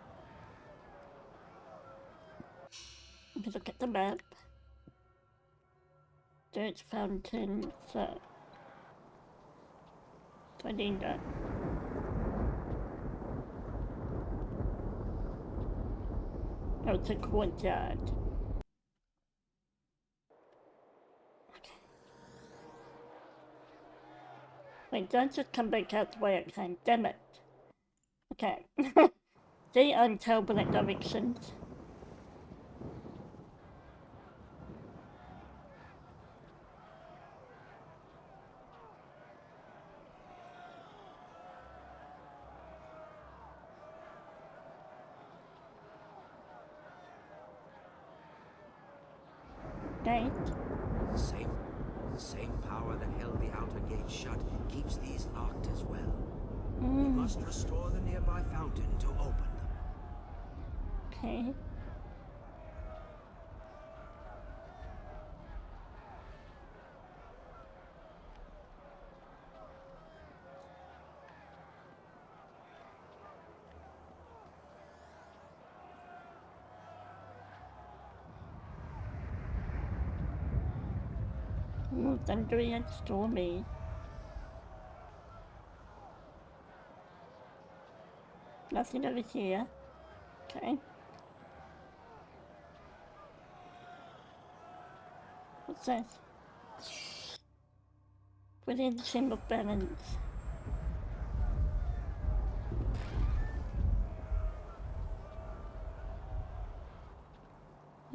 Let me look at the map. Dirge Fountain, so I need that. Oh, it's a courtyard. Okay. Wait, don't just come back out the way I came. Damn it. Okay. The unturbulent directions. Gate. The same power that held the outer gate shut keeps these locked as well. We must restore the nearby fountain to open them. Okay. Ooh, thundery and stormy. Nothing over here. Okay. What's this? Within the Chamber of Balance.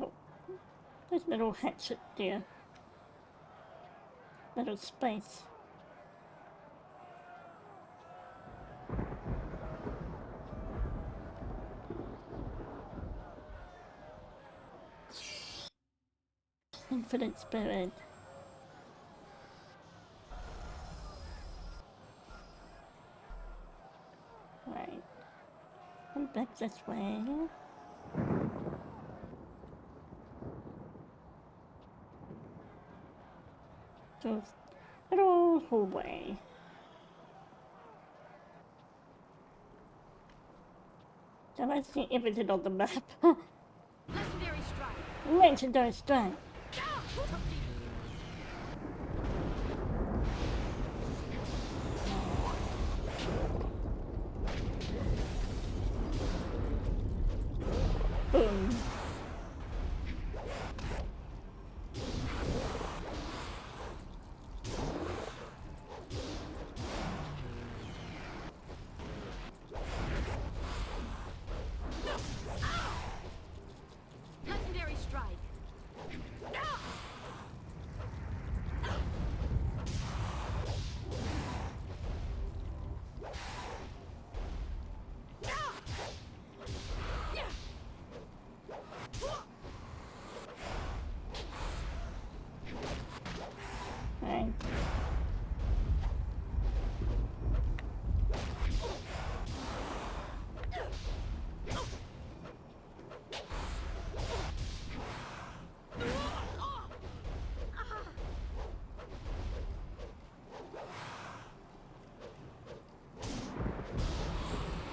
Oh, there's a little hatchet there. Little space. Infinite Spirit. Right. Come back this way. Through a little hallway. Can I see everything on the map? Legendary strike. Legendary strike. Boom.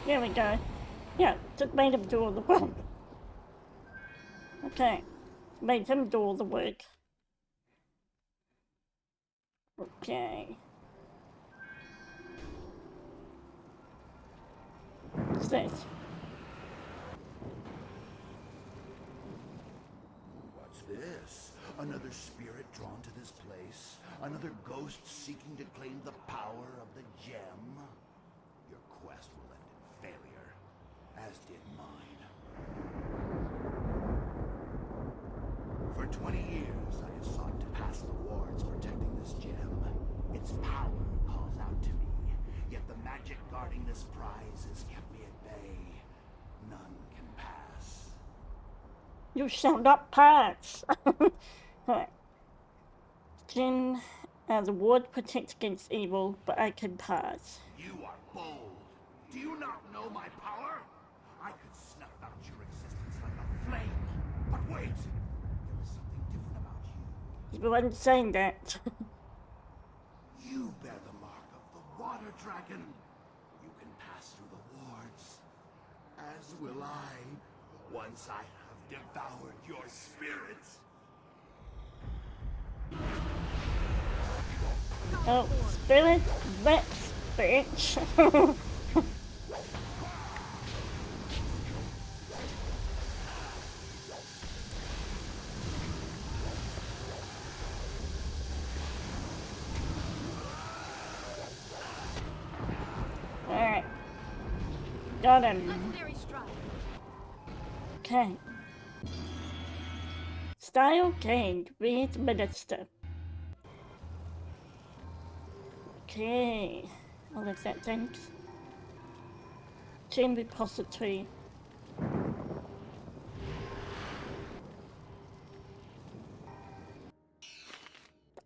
There we go. Yeah, just made him do all the work. Okay, made him do all the work. Okay. What's this? What's this? Another spirit drawn to this place? Another ghost seeking to claim the power of the gem? Your quest will end in failure, as did mine. For 20 years, I have sought to pass the wards protecting this gem. Its power calls out to me, yet the magic guarding this prize has kept me at bay. None can pass. You shall not pass. Alright. Jin, the ward protects against evil, but I can pass. You are bold. Do you not know my power? I could snuff out your existence like a flame. But wait! There is something different about you. You weren't saying that. You bear the mark of the water dragon. You can pass through the wards. As will I, once I have devoured your spirit. Oh, spirit, let's bitch. Alright. Got him. Legendary strike. Okay. Style gained. Read Minister. Okay. All of that, thanks. Gem repository.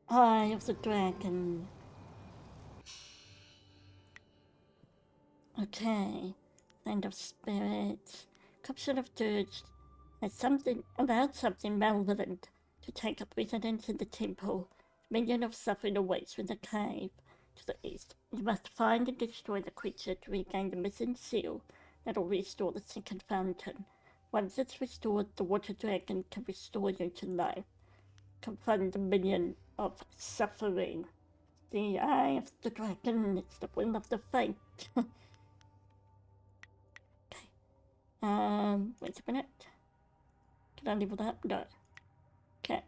Eye of the Dragon. Okay. Land of Spirits. Corruption of Dirge has allowed something malevolent to take up residence in the temple. Minion of Suffering awaits in the cave to the east. You must find and destroy the creature to regain the missing seal that will restore the second fountain. Once it's restored, the water dragon can restore you to life. Confront the minion of suffering. The eye of the dragon is the will of the fate. Wait a minute. Can I level that? No. Okay.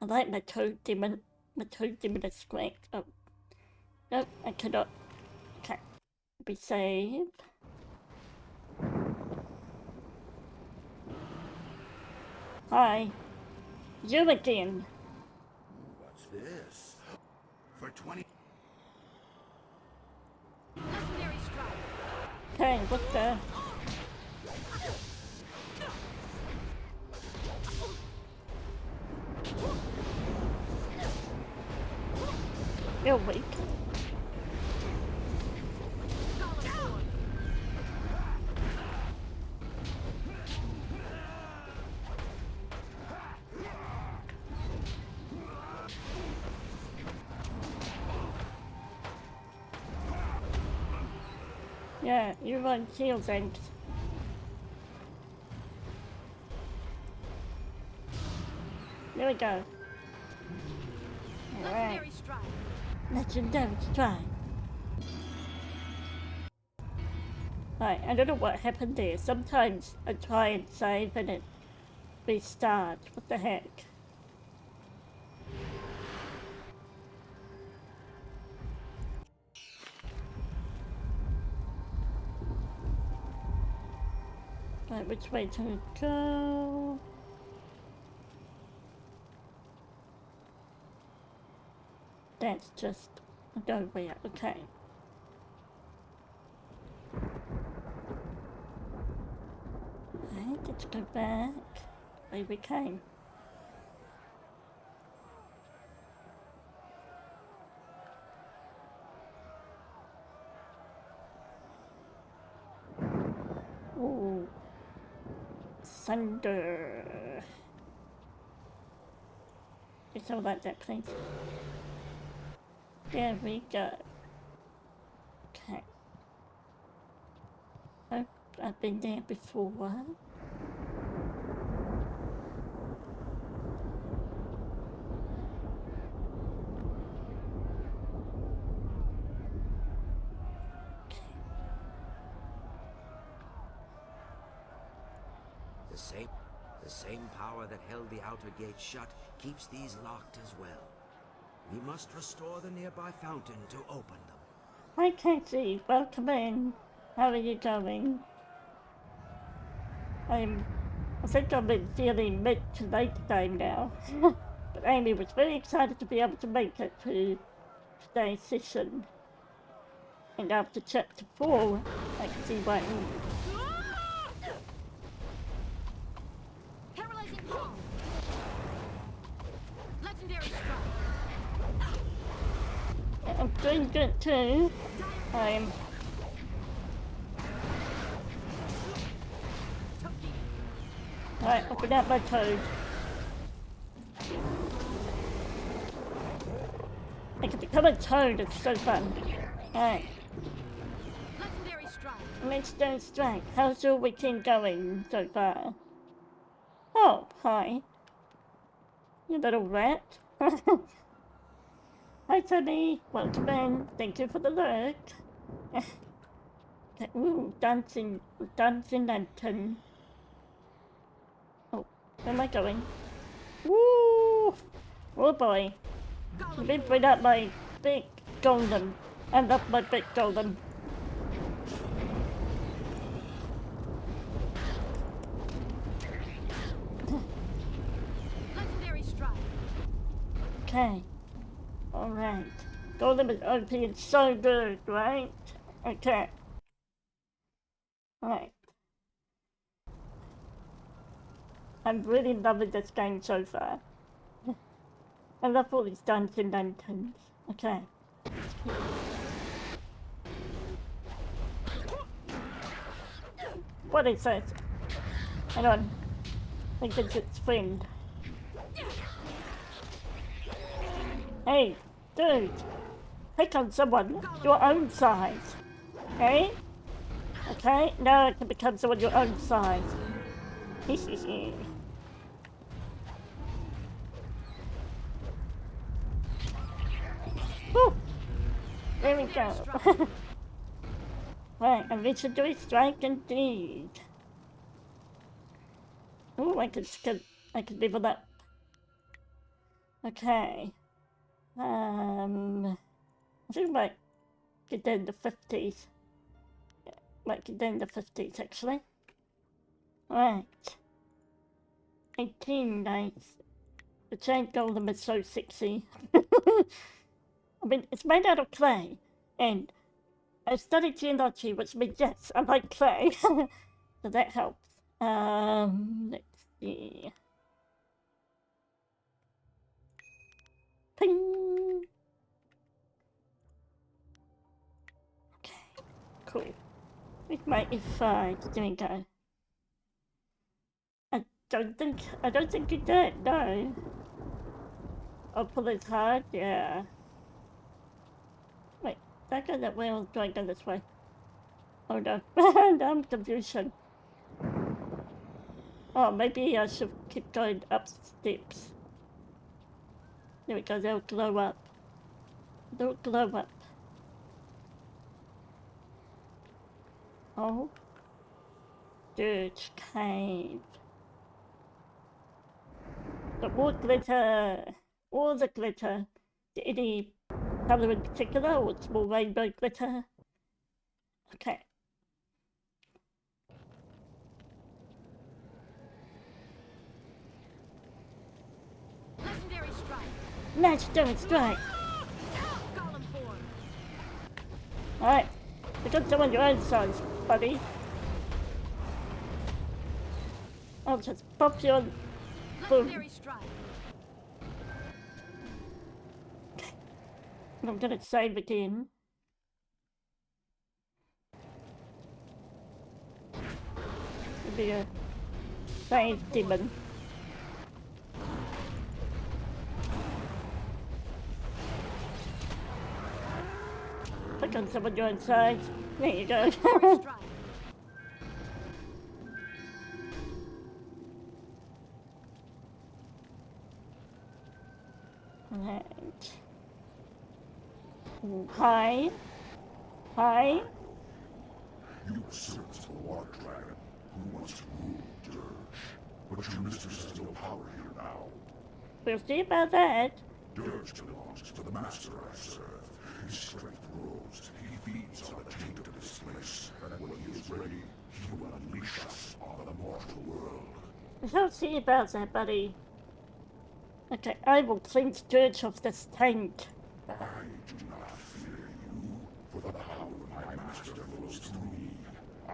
I like my toad demon. My toad demon is great. Oh. Nope, I cannot. Okay. Be saved. Hi. You again. What's this? For 20... Legendary strike. Okay, what the? You're weak. Yeah, you run shield thanks. There we go. Alright. Legendary strike. Legendary strike. Right, I don't know what happened there. Sometimes I try and save and it restarts. What the heck? Right, which way to go? That's just nowhere. Okay. Right, let's go back where we came. Ooh. Thunder. It's all like that, please. There we go. I've been there before. The same power that held the outer gate shut keeps these locked as well. We must restore the nearby fountain to open them. Hi Cassie, welcome in. How are you going? I think I'm in feeling mid to late game now. But Amy was very excited to be able to make it to today's session. And after chapter 4, I can see why. Paralyzing palm. Legendary strike. I'm doing good too. I'm right, open up my toad. I can become a toad, it's so fun. Alright, Legendary strike. Legendary Strike. How's your weekend going so far? Oh, hi. You little rat. Hi Tony, welcome in. Thank you for the lurk. Ooh, dancing lantern. Oh, where am I going? Woo! Oh boy. Let me bring up my big golem. I love my big golem. Legendary strike. Okay. Alright. Golem is OP and so good, right? Okay. Alright. I'm really loving this game so far. I love all these dancing lanterns. Okay. What is it? Hang on. I think it's its friend. Hey, dude. Pick on someone your own size. Okay? Okay, now I can become someone your own size. Woo! There we go. Right, a legendary strike indeed. Ooh, I can level up. Okay. I think I might get down the 50s. Might get down the 50s actually. Right. 18 nights. The chain golem is so sexy. I mean, it's made out of clay, and I studied geology, which means yes, I like clay, so that helps. Let's see. Ping. Okay, cool. With my F5, there we go. I don't think you did, no. I'll pull it hard, yeah. Wait, did I go that way or do I go this way? Oh no, now I'm confusion. Oh, maybe I should keep going up steps. There we go, they'll glow up. They'll glow up. Oh. Dirge cave. Got more glitter. All the glitter. Any colour in particular or small rainbow glitter? Okay. Legendary strike. Legendary strike. Golem form. Alright. I got someone your own size, buddy. I'll just pop you on. Boom. Legendary strike. I'm gonna save again. It'll be a save demon. Click on someone your own size. There you go. Legendary strike. Hi. Hi. You were sent to the Water Dragon, who once ruled Dirge. But your mistress has no power here now. We'll see about that. Dirge belongs to the master I serve. His strength grows. He feeds on the taint of this place. And when he is ready, he will unleash us on the mortal world. We'll see about that, buddy. Okay, I will cleanse Dirge of this tank. I do not fear you, for the power of my master flows through me. I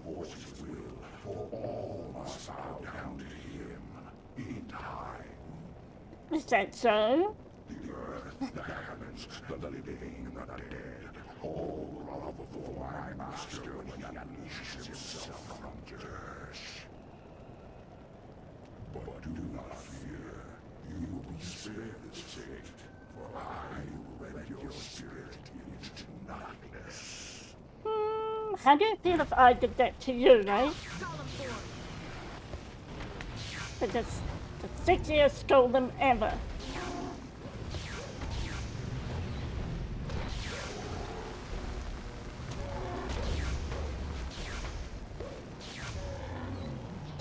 force his will, for all must bow down to him in time. Is that so? The earth, the heavens, the living, and the dead, all love before my master when he unleashes himself from Dirge. But do not fear, you will be spared this fate, for I will rend your spirit into nothingness. How do you feel if I did that to you, right? Golem form. It's the sexiest golem ever.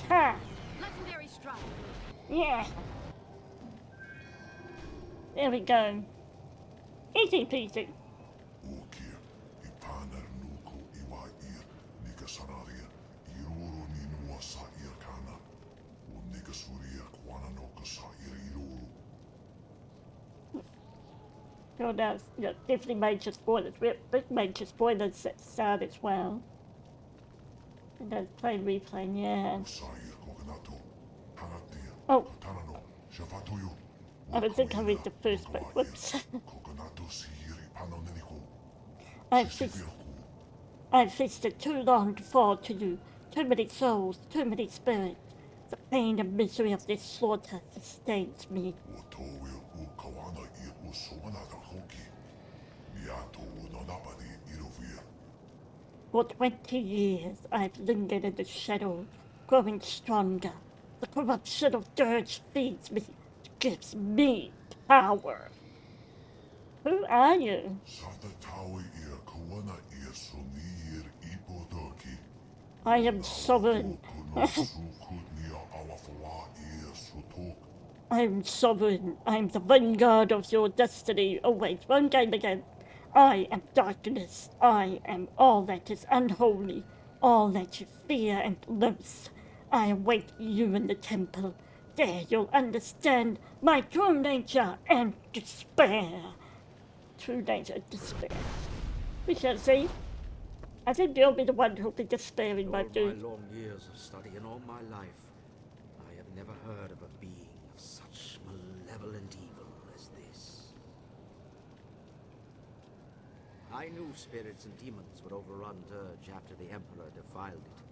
Ha! Legendary strike. Yeah. There we go. Easy peasy. Ukia, ipaner nuko iwa ir, nika sanaria, iroro ni nuasa ir kana, o nika suria kwana no kasa ir iroro. Oh, that's definitely major spoilers. Big major spoilers at the start as well. And then play replay, yeah. Sair kokanato, hanatia, Oh, tanano, shafatoyo. I don't think I read the first bit. Whoops. Kokanato sihiri panoneniko. I've feasted too long to fall to you. Too many souls, too many spirits. The pain and misery of this slaughter sustains me. Otoyo u kawana ir u somanata hoki. Miato u nonapadi irovia. For 20 years I've lingered in the shadows, growing stronger. The corruption of Dirge feeds me, gives me power. Who are you? Sata taui ir kawana ir soni ir ipodoki. I am sovereign. I am sovereign. I am the vanguard of your destiny. Oh wait, one game again. I am darkness. I am all that is unholy, all that you fear and loathe. I await you in the temple. There you'll understand my true nature and despair. True nature and despair. We shall see. I think you'll be the one who'll be despairing, my All dude. my long years of study and all my life, I have never heard of a being of such malevolent evil as this. I knew spirits and demons would overrun Dirge after the Emperor defiled it.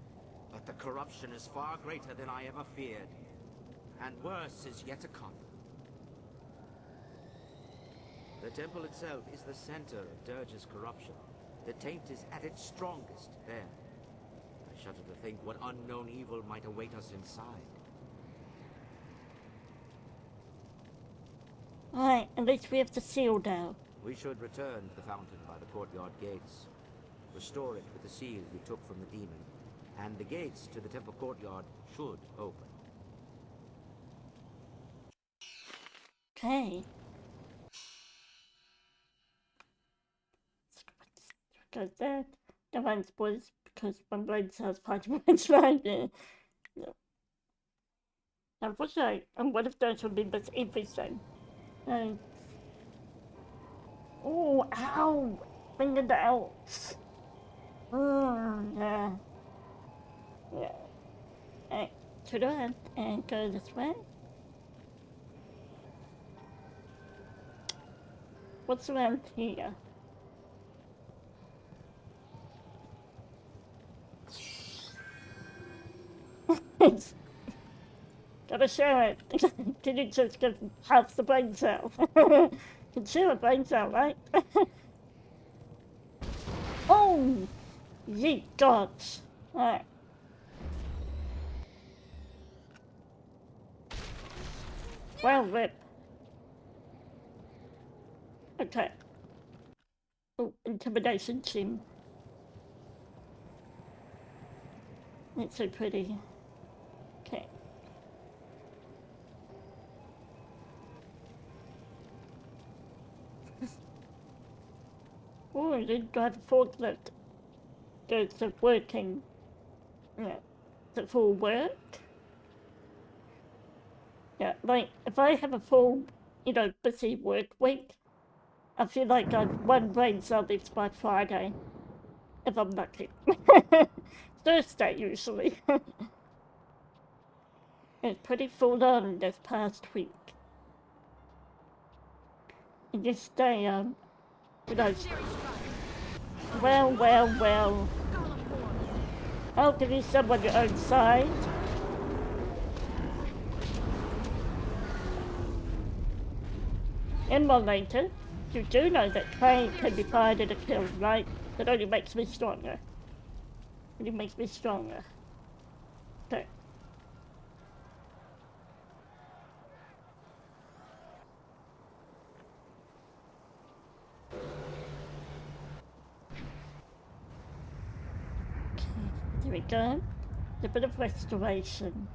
But the corruption is far greater than I ever feared. And worse is yet to come. The temple itself is the center of Dirge's corruption. The taint is at its strongest there. I shudder to think what unknown evil might await us inside. Alright, at least we have the seal now. We should return to the fountain by the courtyard gates. Restore it with the seal we took from the demon, and the gates to the temple courtyard should open. Okay. Because that, the one spoils because my brain cells part of my right there. No. Unfortunately, I'm one of those who remembers everything. Oh, ow! Finger the elves. Yeah. Yeah. Alright, to the left and go this way. What's around here? Gotta share it. Can you just give half the brain cell? Can share a brain cell, right? Oh! Ye gods! Alright. Well, rip. Okay. Oh, intimidation sim. It's so pretty. Okay. Oh, I didn't drive a forklift. It's working. Yeah. Is it full work? Yeah, like, if I have a full, busy work week, I feel like I've one brain cell leaves by Friday, if I'm lucky. Thursday, usually. It's pretty full on this past week. And you stay, Legendary strike. well. Golem form. I'll give you someone your own size. And more later, you do know that clay can be fired at a kill, right? That only makes me stronger. Only makes me stronger. Okay. There we go. A bit of restoration.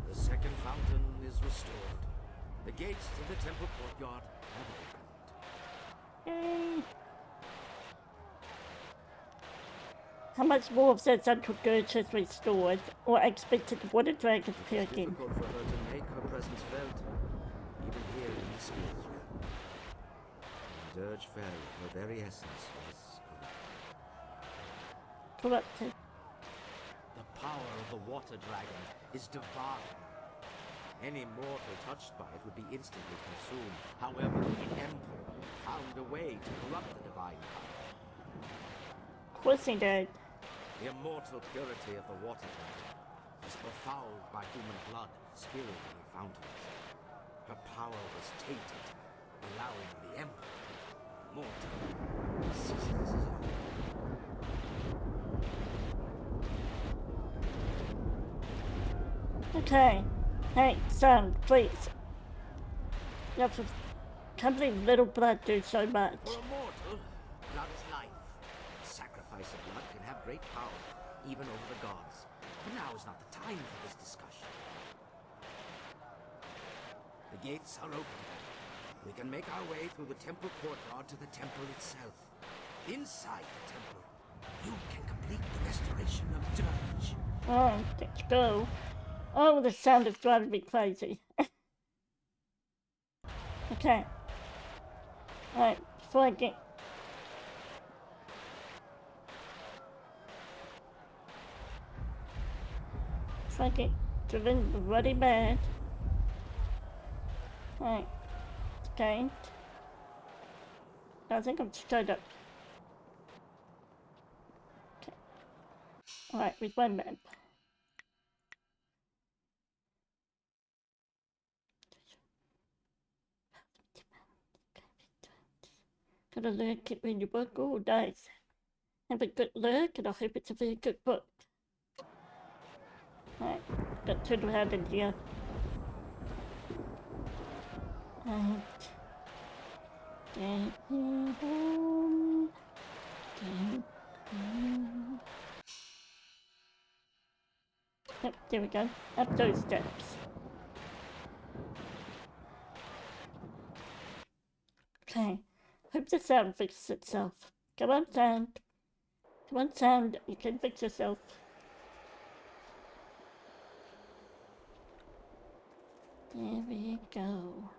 The second fountain is restored. The gates to the temple courtyard have opened. Yay! How much more of that central Gurge is restored, or expected the water dragon to appear It's again? difficult for her to make her presence felt, even here in the spirit realm. Dirge Fairy, her very essence, was corrupt. Corrupted. The power of the water dragon is divine. Any mortal touched by it would be instantly consumed. However, the Emperor found a way to corrupt the divine power. Of course he did. The immortal purity of the water dragon is befouled by human blood spilled in the fountains. Her power was tainted, allowing the Emperor, mortal, to seize it as his own. Okay. Hey, son, please. Can't believe little blood do so much. For a mortal, blood is life. Sacrifice of blood can have great power, even over the gods. But now is not the time for this discussion. The gates are open. We can make our way through the temple courtyard to the temple itself. Inside the temple, you can complete the restoration of Dirge. Oh, let's go. Oh, the sound is driving me crazy. Okay. Alright, before I get... Before I get driven bloody mad. Alright. Okay. I think I'm straight up. Okay. Alright, with one map. Gotta lurk it when you book. Oh, nice. Have a good lurk, and I hope it's a very good book. Alright, got turned around in here. Right. Get me home. Yep, there we go. Up those steps. Okay. Hope the sound fixes itself. Come on, sound. Come on, sound. You can fix yourself. There we go.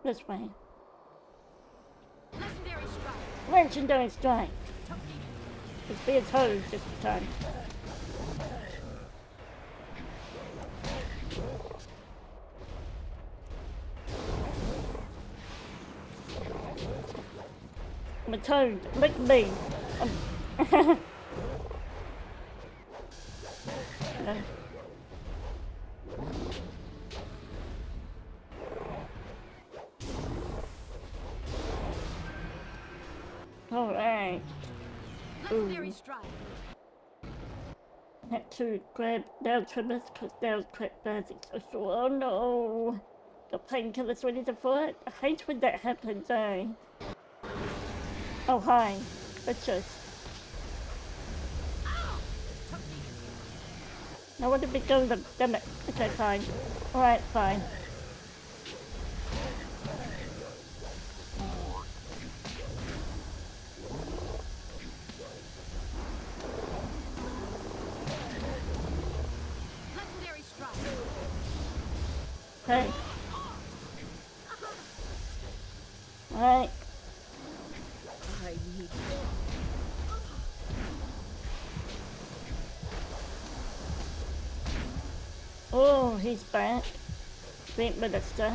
This way. Legendary strike. Legendary strike. It's being hosed this time. I'm a toad. Lick me. No. Alright. Legendary strike. Had to grab nail trimmers because nails quit basic social. Oh no! The painkillers ready to foot. I hate when that happens, eh? Oh hi. Bitches. I want to be going to them. Damn it. Okay, fine. Alright, fine. Legendary strike. Okay. Alright. I need Oh, he's back. Great minister.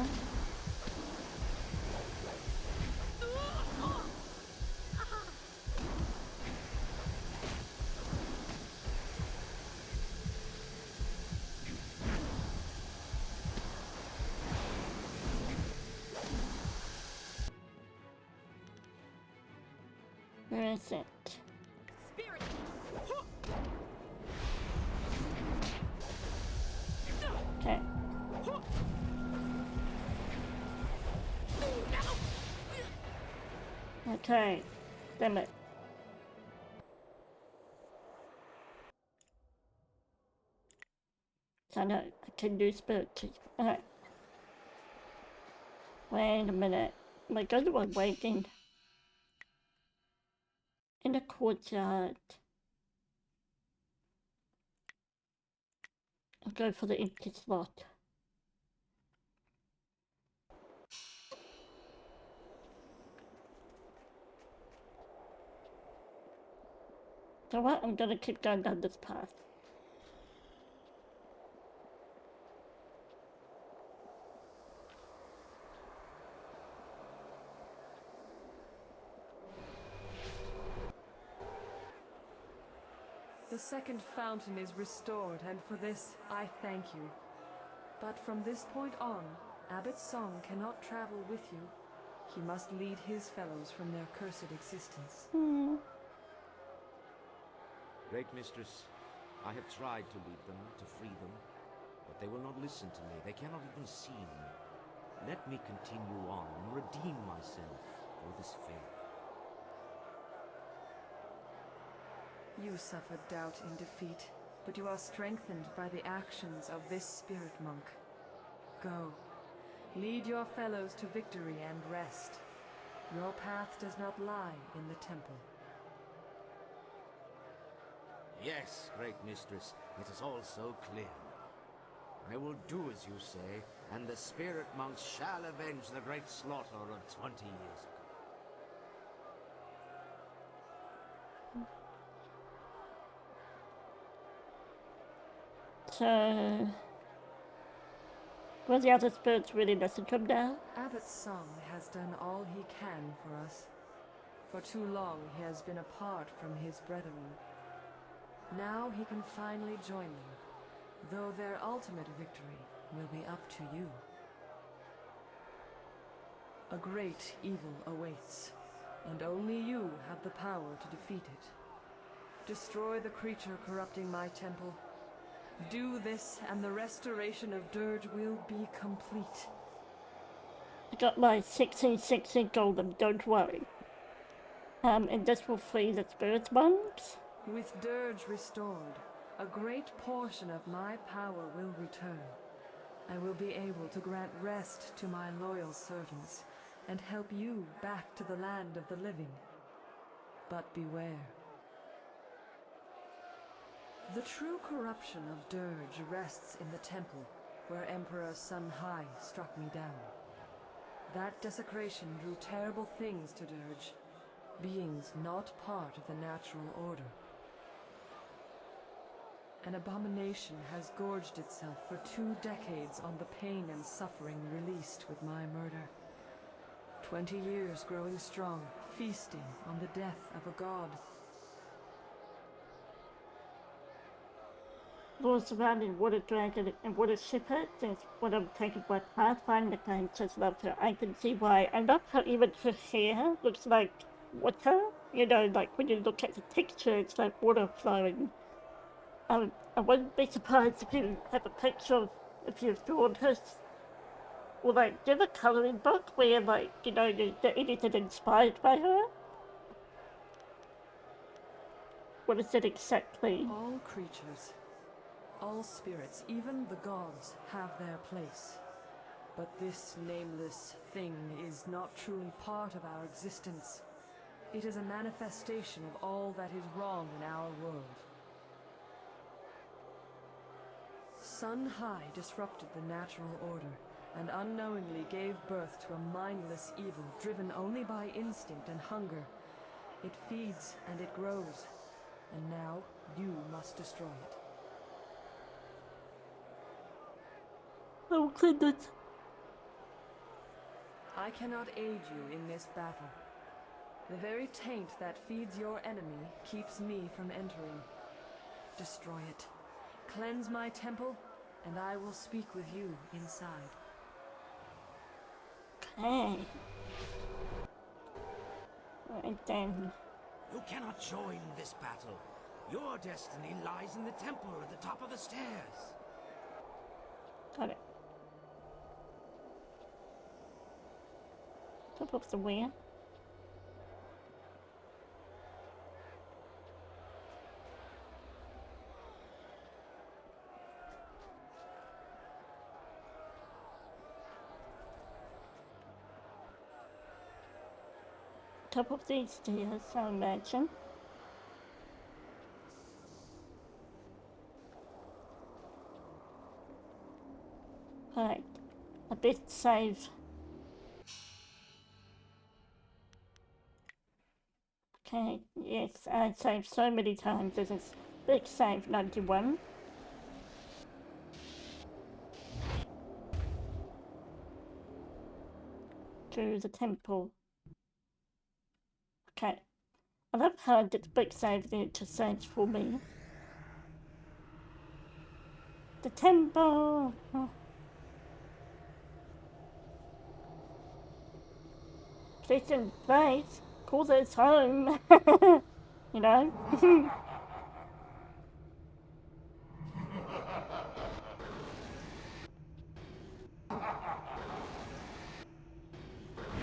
Where is it? spirit. Okay. Okay. Damn it. I know I can do spirit. Alright. Wait a minute. My God, we're waiting. In the courtyard. I'll go for the empty slot. So what? I'm gonna keep going down this path. The second fountain is restored, and for this I thank you. But from this point on, Abbot Song cannot travel with you. He must lead his fellows from their cursed existence. Great Mistress, I have tried to lead them, to free them, but they will not listen to me. They cannot even see me. Let me continue on and redeem myself for this faith. You suffered doubt in defeat, but you are strengthened by the actions of this spirit monk. Go. Lead your fellows to victory and rest. Your path does not lie in the temple. Yes, Great Mistress, it is all so clear now. I will do as you say, and the spirit monks shall avenge the great slaughter of 20 years ago. So... will the other spirits really listen to him now? Abbot Song has done all he can for us. For too long he has been apart from his brethren. Now he can finally join them, though their ultimate victory will be up to you. A great evil awaits, and only you have the power to defeat it. Destroy the creature corrupting my temple. Do this, and the restoration of Dirge will be complete. I got my 1660 golden, don't worry. And this will free the spirit monks? With Dirge restored, a great portion of my power will return. I will be able to grant rest to my loyal servants, and help you back to the land of the living. But beware. The true corruption of Dirge rests in the temple, where Emperor Sun Hai struck me down. That desecration drew terrible things to Dirge, beings not part of the natural order. An abomination has gorged itself for 2 decades on the pain and suffering released with my murder. 20 years growing strong, feasting on the death of a god. Lord surrounding Water Dragon and Water Shepherd is what I'm taking by Pathfinder games. Just love her. I can see why. I love how even her hair looks like water You know, like when you look at the texture, it's like water flowing. I wouldn't be surprised if you have a picture of if you've drawn her, or like, do you have a colouring book where, like, you know, anything inspired by her? What is it exactly? All creatures, all spirits, even the gods, have their place. But this nameless thing is not truly part of our existence. It is a manifestation of all that is wrong in our world. Sun High disrupted the natural order, and unknowingly gave birth to a mindless evil driven only by instinct and hunger. It feeds and it grows, and now you must destroy it. Oh goodness. I cannot aid you in this battle. The very taint that feeds your enemy keeps me from entering. Destroy it. Cleanse my temple, and I will speak with you inside. Okay. Right then. You cannot join this battle. Your destiny lies in the temple at the top of the stairs. Got it. Top of the wheel. Top of these stairs, I imagine. Right. A bit save. Okay, yes, I saved so many times. This is big save 91. To the temple. Okay. I love how I did the big save there to save for me. The temple! Oh. Please place. Call this home. You know?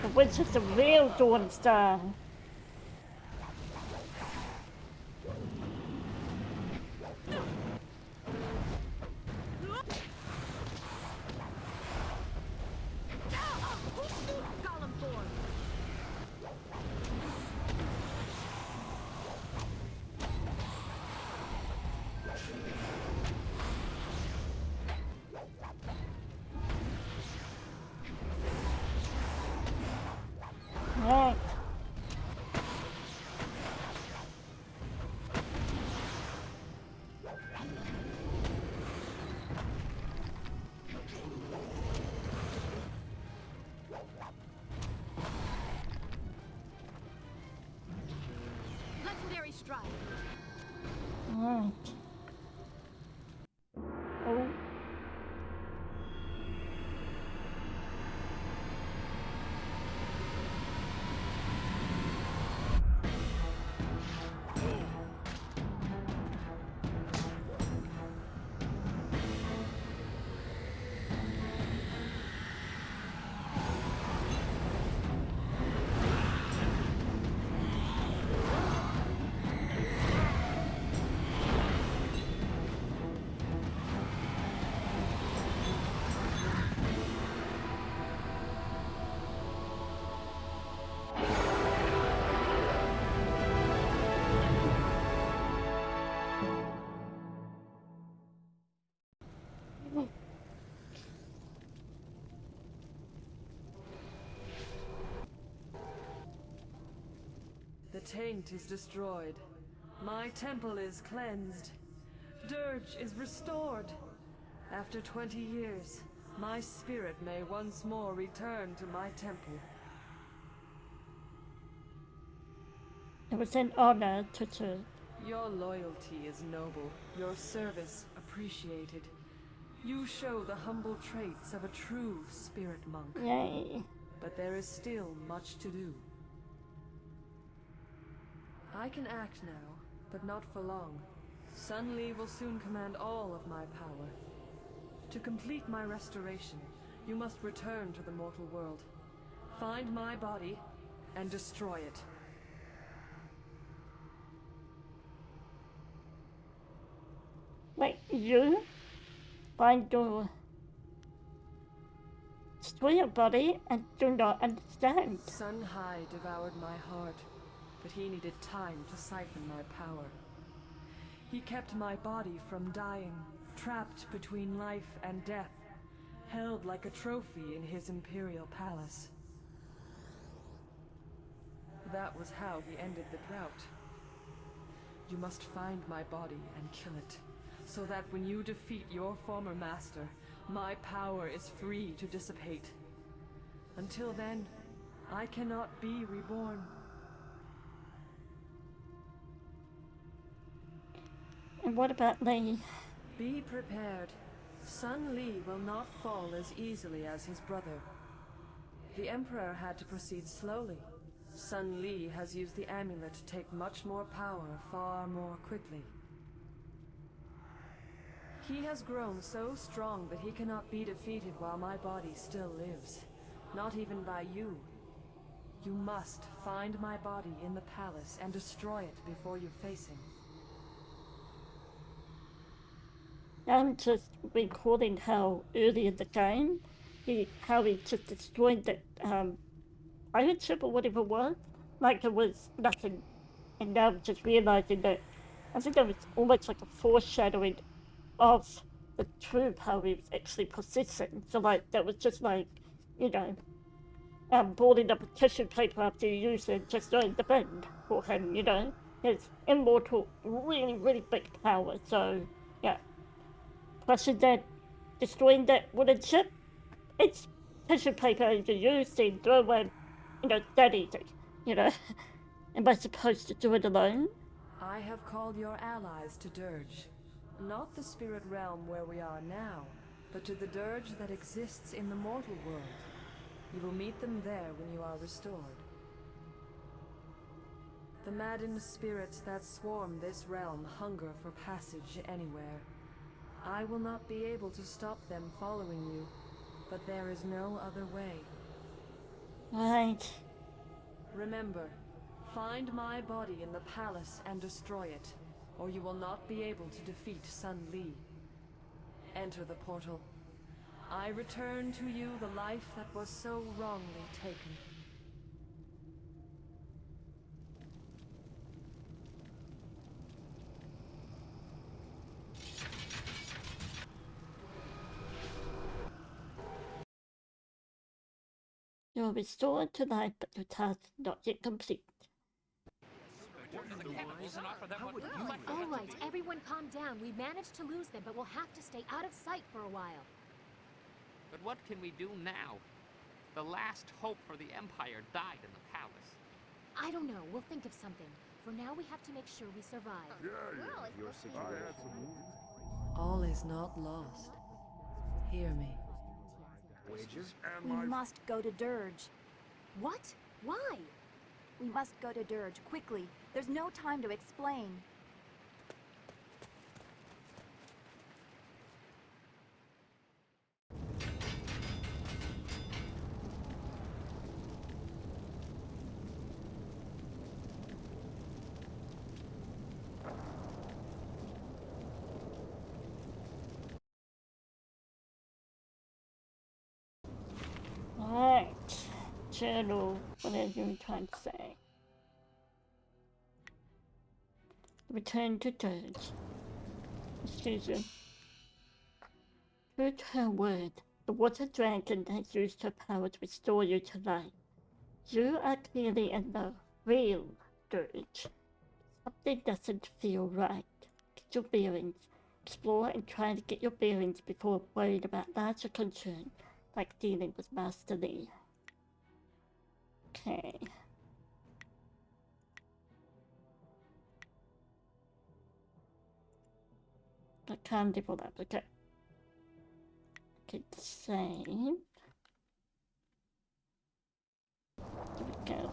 The witch is the real Dawn Star. Golem form. Right. Legendary strike. Right. Oh. The taint is destroyed. My temple is cleansed. Dirge is restored. After 20 years, my spirit may once more return to my temple. It was an honor to serve. Your loyalty is noble, your service appreciated. You show the humble traits of a true spirit monk. Yay. But there is still much to do. I can act now, but not for long. Sun Li will soon command all of my power. To complete my restoration, you must return to the mortal world. Find my body and destroy it. Wait, you find your destroy your body and do not understand. Sun Hai devoured my heart, but he needed time to siphon my power. He kept my body from dying, trapped between life and death, held like a trophy in his imperial palace. That was how he ended the drought. You must find my body and kill it, so that when you defeat your former master, my power is free to dissipate. Until then, I cannot be reborn. And what about Li? Be prepared. Sun Li will not fall as easily as his brother. The Emperor had to proceed slowly. Sun Li has used the amulet to take much more power far more quickly. He has grown so strong that he cannot be defeated while my body still lives. Not even by you. You must find my body in the palace and destroy it before you face him. I'm just recalling how early in the game, how he just destroyed that pirate ship or whatever it was, like it was nothing. And now I'm just realizing that I think that was almost like a foreshadowing of the true power he was actually possessing. So like that was just like, you know, boarding up a tissue paper after you use it, just throwing the bin for him, you know. His immortal, really, really big power. So yeah. Plus that destroying that wooden ship, it's tissue paper you use and throw away, you know, that easy, you know. Am I supposed to do it alone? I have called your allies to Dirge. Not the spirit realm where we are now, but to the Dirge that exists in the mortal world. You will meet them there when you are restored. The maddened spirits that swarm this realm hunger for passage anywhere. I will not be able to stop them following you, but there is no other way. Right. Remember, find my body in the palace and destroy it, or you will not be able to defeat Sun Li. Enter the portal. I return to you the life that was so wrongly taken. You're restored to life, but your task is not yet complete. All right, everyone calm down. We managed to lose them, but we'll have to stay out of sight for a while. But what can we do now? The last hope for the Empire died in the palace. I don't know. We'll think of something. For now, we have to make sure we survive. Your situation. All is not lost. Hear me. Wages? We must go to Dirge. What? Why? We must go to Dirge, quickly. There's no time to explain. Right. Journal, whatever you're trying to say. Return to Dirge. Susan. True to her word, the water dragon has used her power to restore you to life. You are clearly in the real Dirge. Something doesn't feel right. Get your bearings. Explore and try to get your bearings before worrying about larger concerns, like dealing with Master Li. Okay. I can't level up, okay. Okay, save. There we go.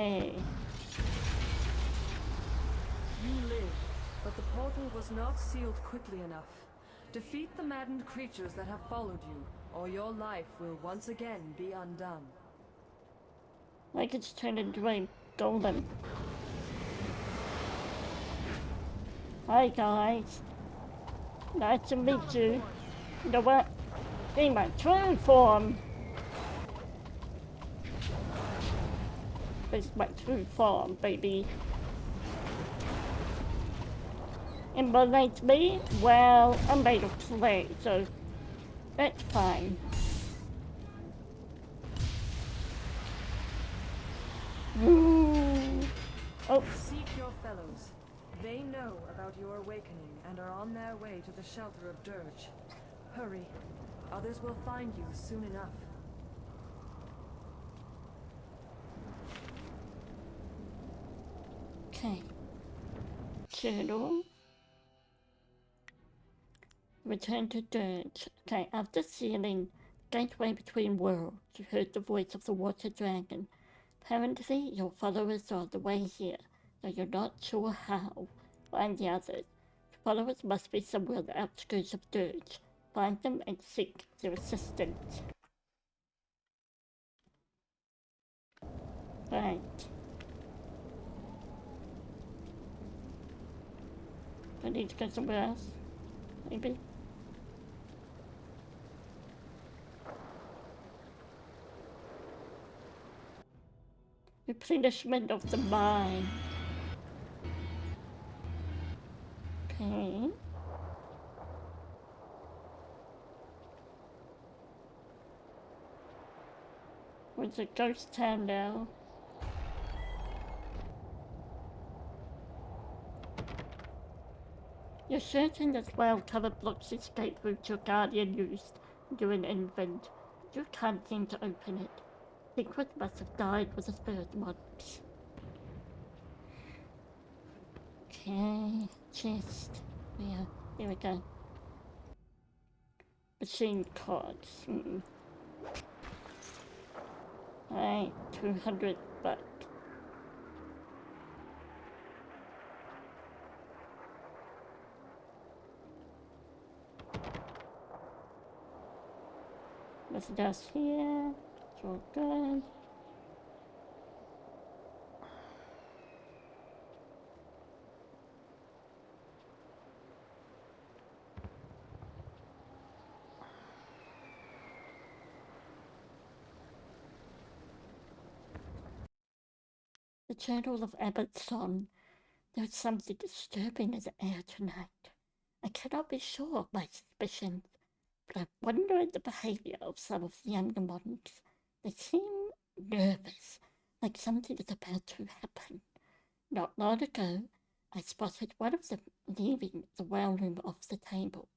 Okay. You live, but the portal was not sealed quickly enough. Defeat the maddened creatures that have followed you, or your life will once again be undone. Like it's turned into a golem. Hi guys. Nice to meet you. You know what? In my true form. This is my true form, baby. Emulates me? Well, I'm made of clay, so that's fine. Ooh. Oh, Seek your fellows. They know about your awakening and are on their way to the shelter of Dirge. Hurry. Others will find you soon enough. okay. Journal. Return to Dirge. Okay, after sealing Gateway Between Worlds, you heard the voice of the Water Dragon. Apparently, your followers are on the way here, though you're not sure how. Find the others. Your followers must be somewhere on the outskirts of Dirge. Find them and seek their assistance. Right. I need to go somewhere else. Maybe. Replenishment of the mine. Okay. Where's a ghost town now? You're certain that well-cover blocks the escape route your guardian used during invent. You can't seem to open it. Secret must have died with the spirit monks. Okay, chest. Yeah, here we go. Machine cards. Right, 200 back. Nothing else here. It's all good. The Journal of Abbottson. There's something disturbing in the air tonight. I cannot be sure of my suspicions, but I wonder at the behavior of some of the younger monks. They seem nervous, like something is about to happen. Not long ago, I spotted one of them leaving the well room of the temple,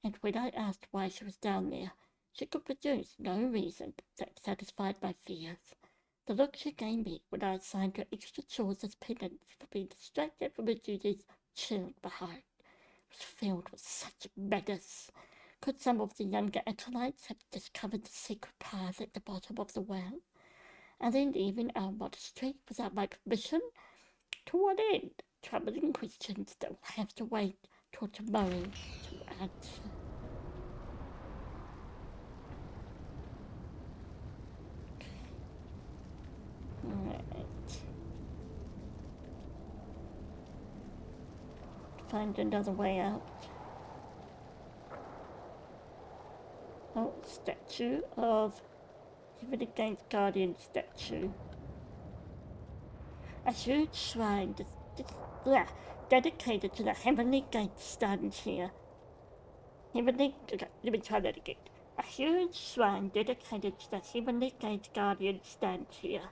and when I asked why she was down there, she could produce no reason that satisfied my fears. The look she gave me when I assigned her extra chores as penance for being distracted from her duties chilled my heart. It was filled with such menace. Could some of the younger acolytes have discovered the secret path at the bottom of the well, and then leaving our monastery without my permission? To what end? Troubling questions that will have to wait till tomorrow to answer. Alright. Find another way out. Oh, statue of Heavenly Gates Guardian statue. A huge shrine dedicated to the Heavenly Gate stands here. Let me try that again. A huge shrine dedicated to the Heavenly Gate Guardian stands here.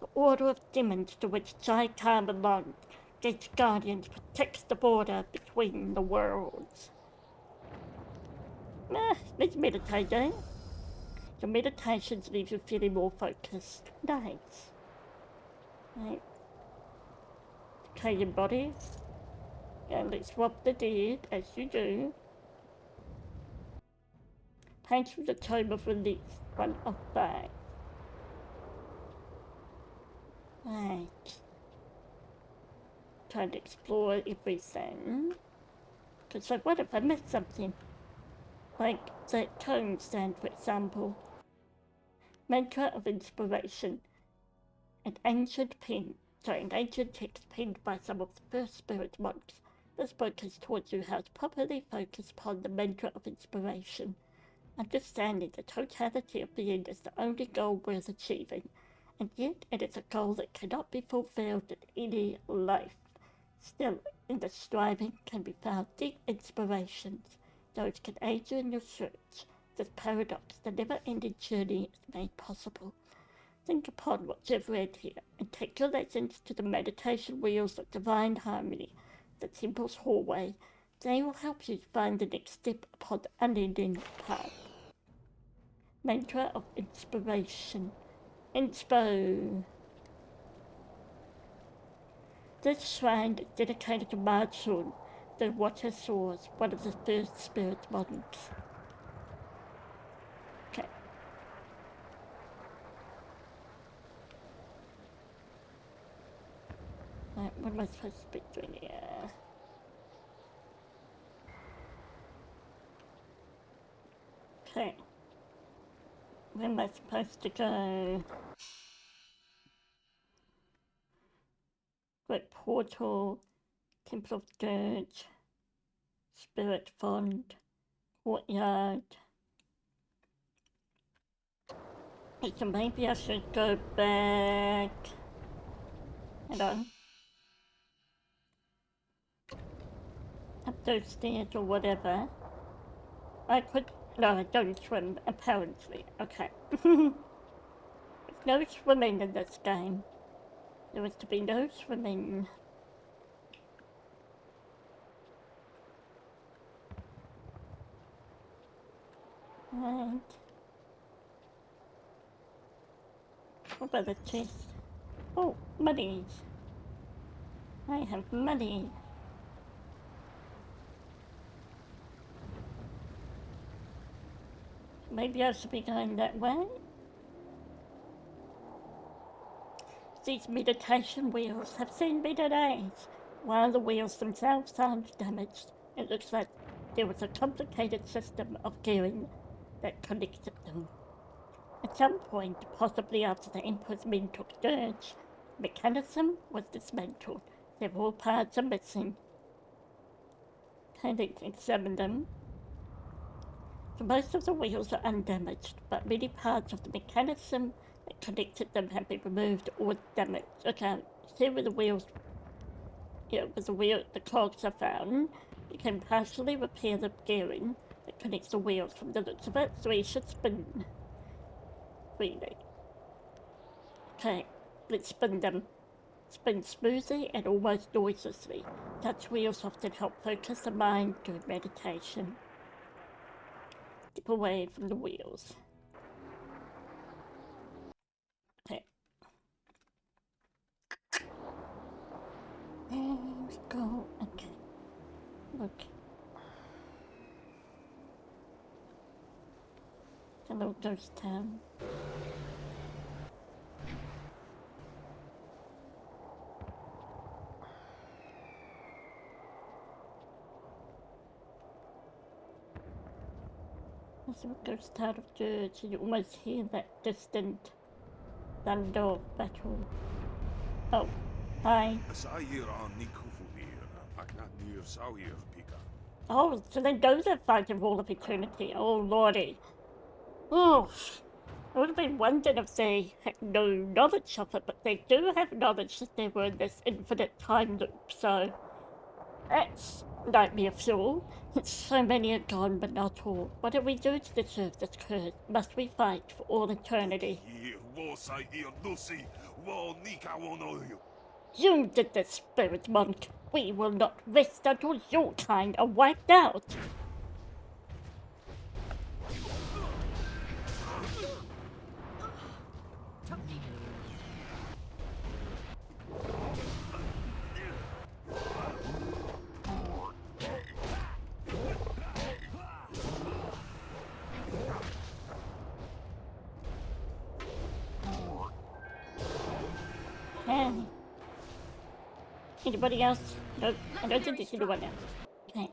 The Order of Demons to which Jai Khan belongs. Gate Guardians protects the border between the worlds. Let's meditate, eh? Your meditations leave you feeling more focused. Nice. Right. Okay, your body. And let's swap the deed, as you do. Paint from the Tome of Release, 1 of 5. Right. Trying to explore everything. Because like, what if I missed something? Like that cone stand, for example. Mantra of Inspiration. An ancient text penned by some of the first spirit monks. This book has taught you how to properly focus upon the mantra of inspiration. Understanding the totality of being is the only goal worth achieving, and yet it is a goal that cannot be fulfilled in any life. Still, in the striving can be found deep inspirations. Those can aid you in your search. This paradox, the never-ending journey, is made possible. Think upon what you've read here, and take your lessons to the meditation wheels of divine harmony, the temple's hallway. They will help you find the next step upon the unending path. Mantra of Inspiration. Inspo. This shrine is dedicated to Marchun, the Water Source, one of the first spirit monks. Okay. Right, what am I supposed to be doing here? Okay. Where am I supposed to go? Great Portal, Temple of Dirge, Spirit Font, Courtyard. Okay, so maybe I should go back. Hold on. Up those stairs or whatever. I could. No, I don't swim, apparently. Okay. There's no swimming in this game. There was to be no swimming. Right. What about the chest? Oh, money. I have money. Maybe I should be going that way? These meditation wheels have seen better days. While the wheels themselves aren't damaged, it looks like there was a complicated system of gearing that connected them. At some point, possibly after the Emperor's men took Dirge, the mechanism was dismantled. Several parts are missing. Can I examine them? So most of the wheels are undamaged, but many parts of the mechanism that connected them have been removed or damaged. Okay, here where the wheels, the cogs are found. You can partially repair the gearing that connects the wheels from the looks of it, so we should spin. Really. Okay, let's spin them. Spin smoothly and almost noiselessly. Touch wheels often help focus the mind during meditation. Step away from the wheels. Okay. There we go. Okay. Look. Hello, Ghost Town. As it goes out of Dirge, you almost hear that distant thunder of battle. Oh, hi. Oh, so then those are fighting for all of eternity. Oh, lordy. Oh, I would have been wondering if they had no knowledge of it, but they do have knowledge that they were in this infinite time loop, so that's nightmare fuel. So many are gone, but not all. What did we do to deserve this curse? Must we fight for all eternity? You did this, spirit monk. We will not rest until your kind are wiped out. Anybody else? Nope. I don't think there's anyone else. Okay.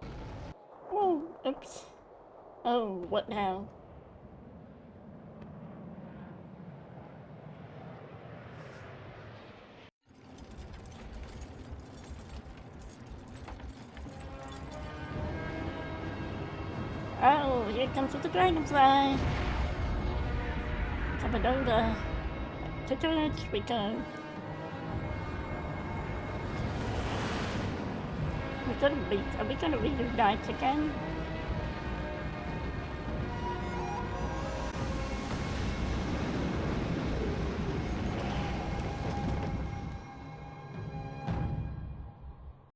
Oh, oops. Oh, what now? Oh, here comes the dragonfly. Coming over. To church we go. Are we gonna reunite again?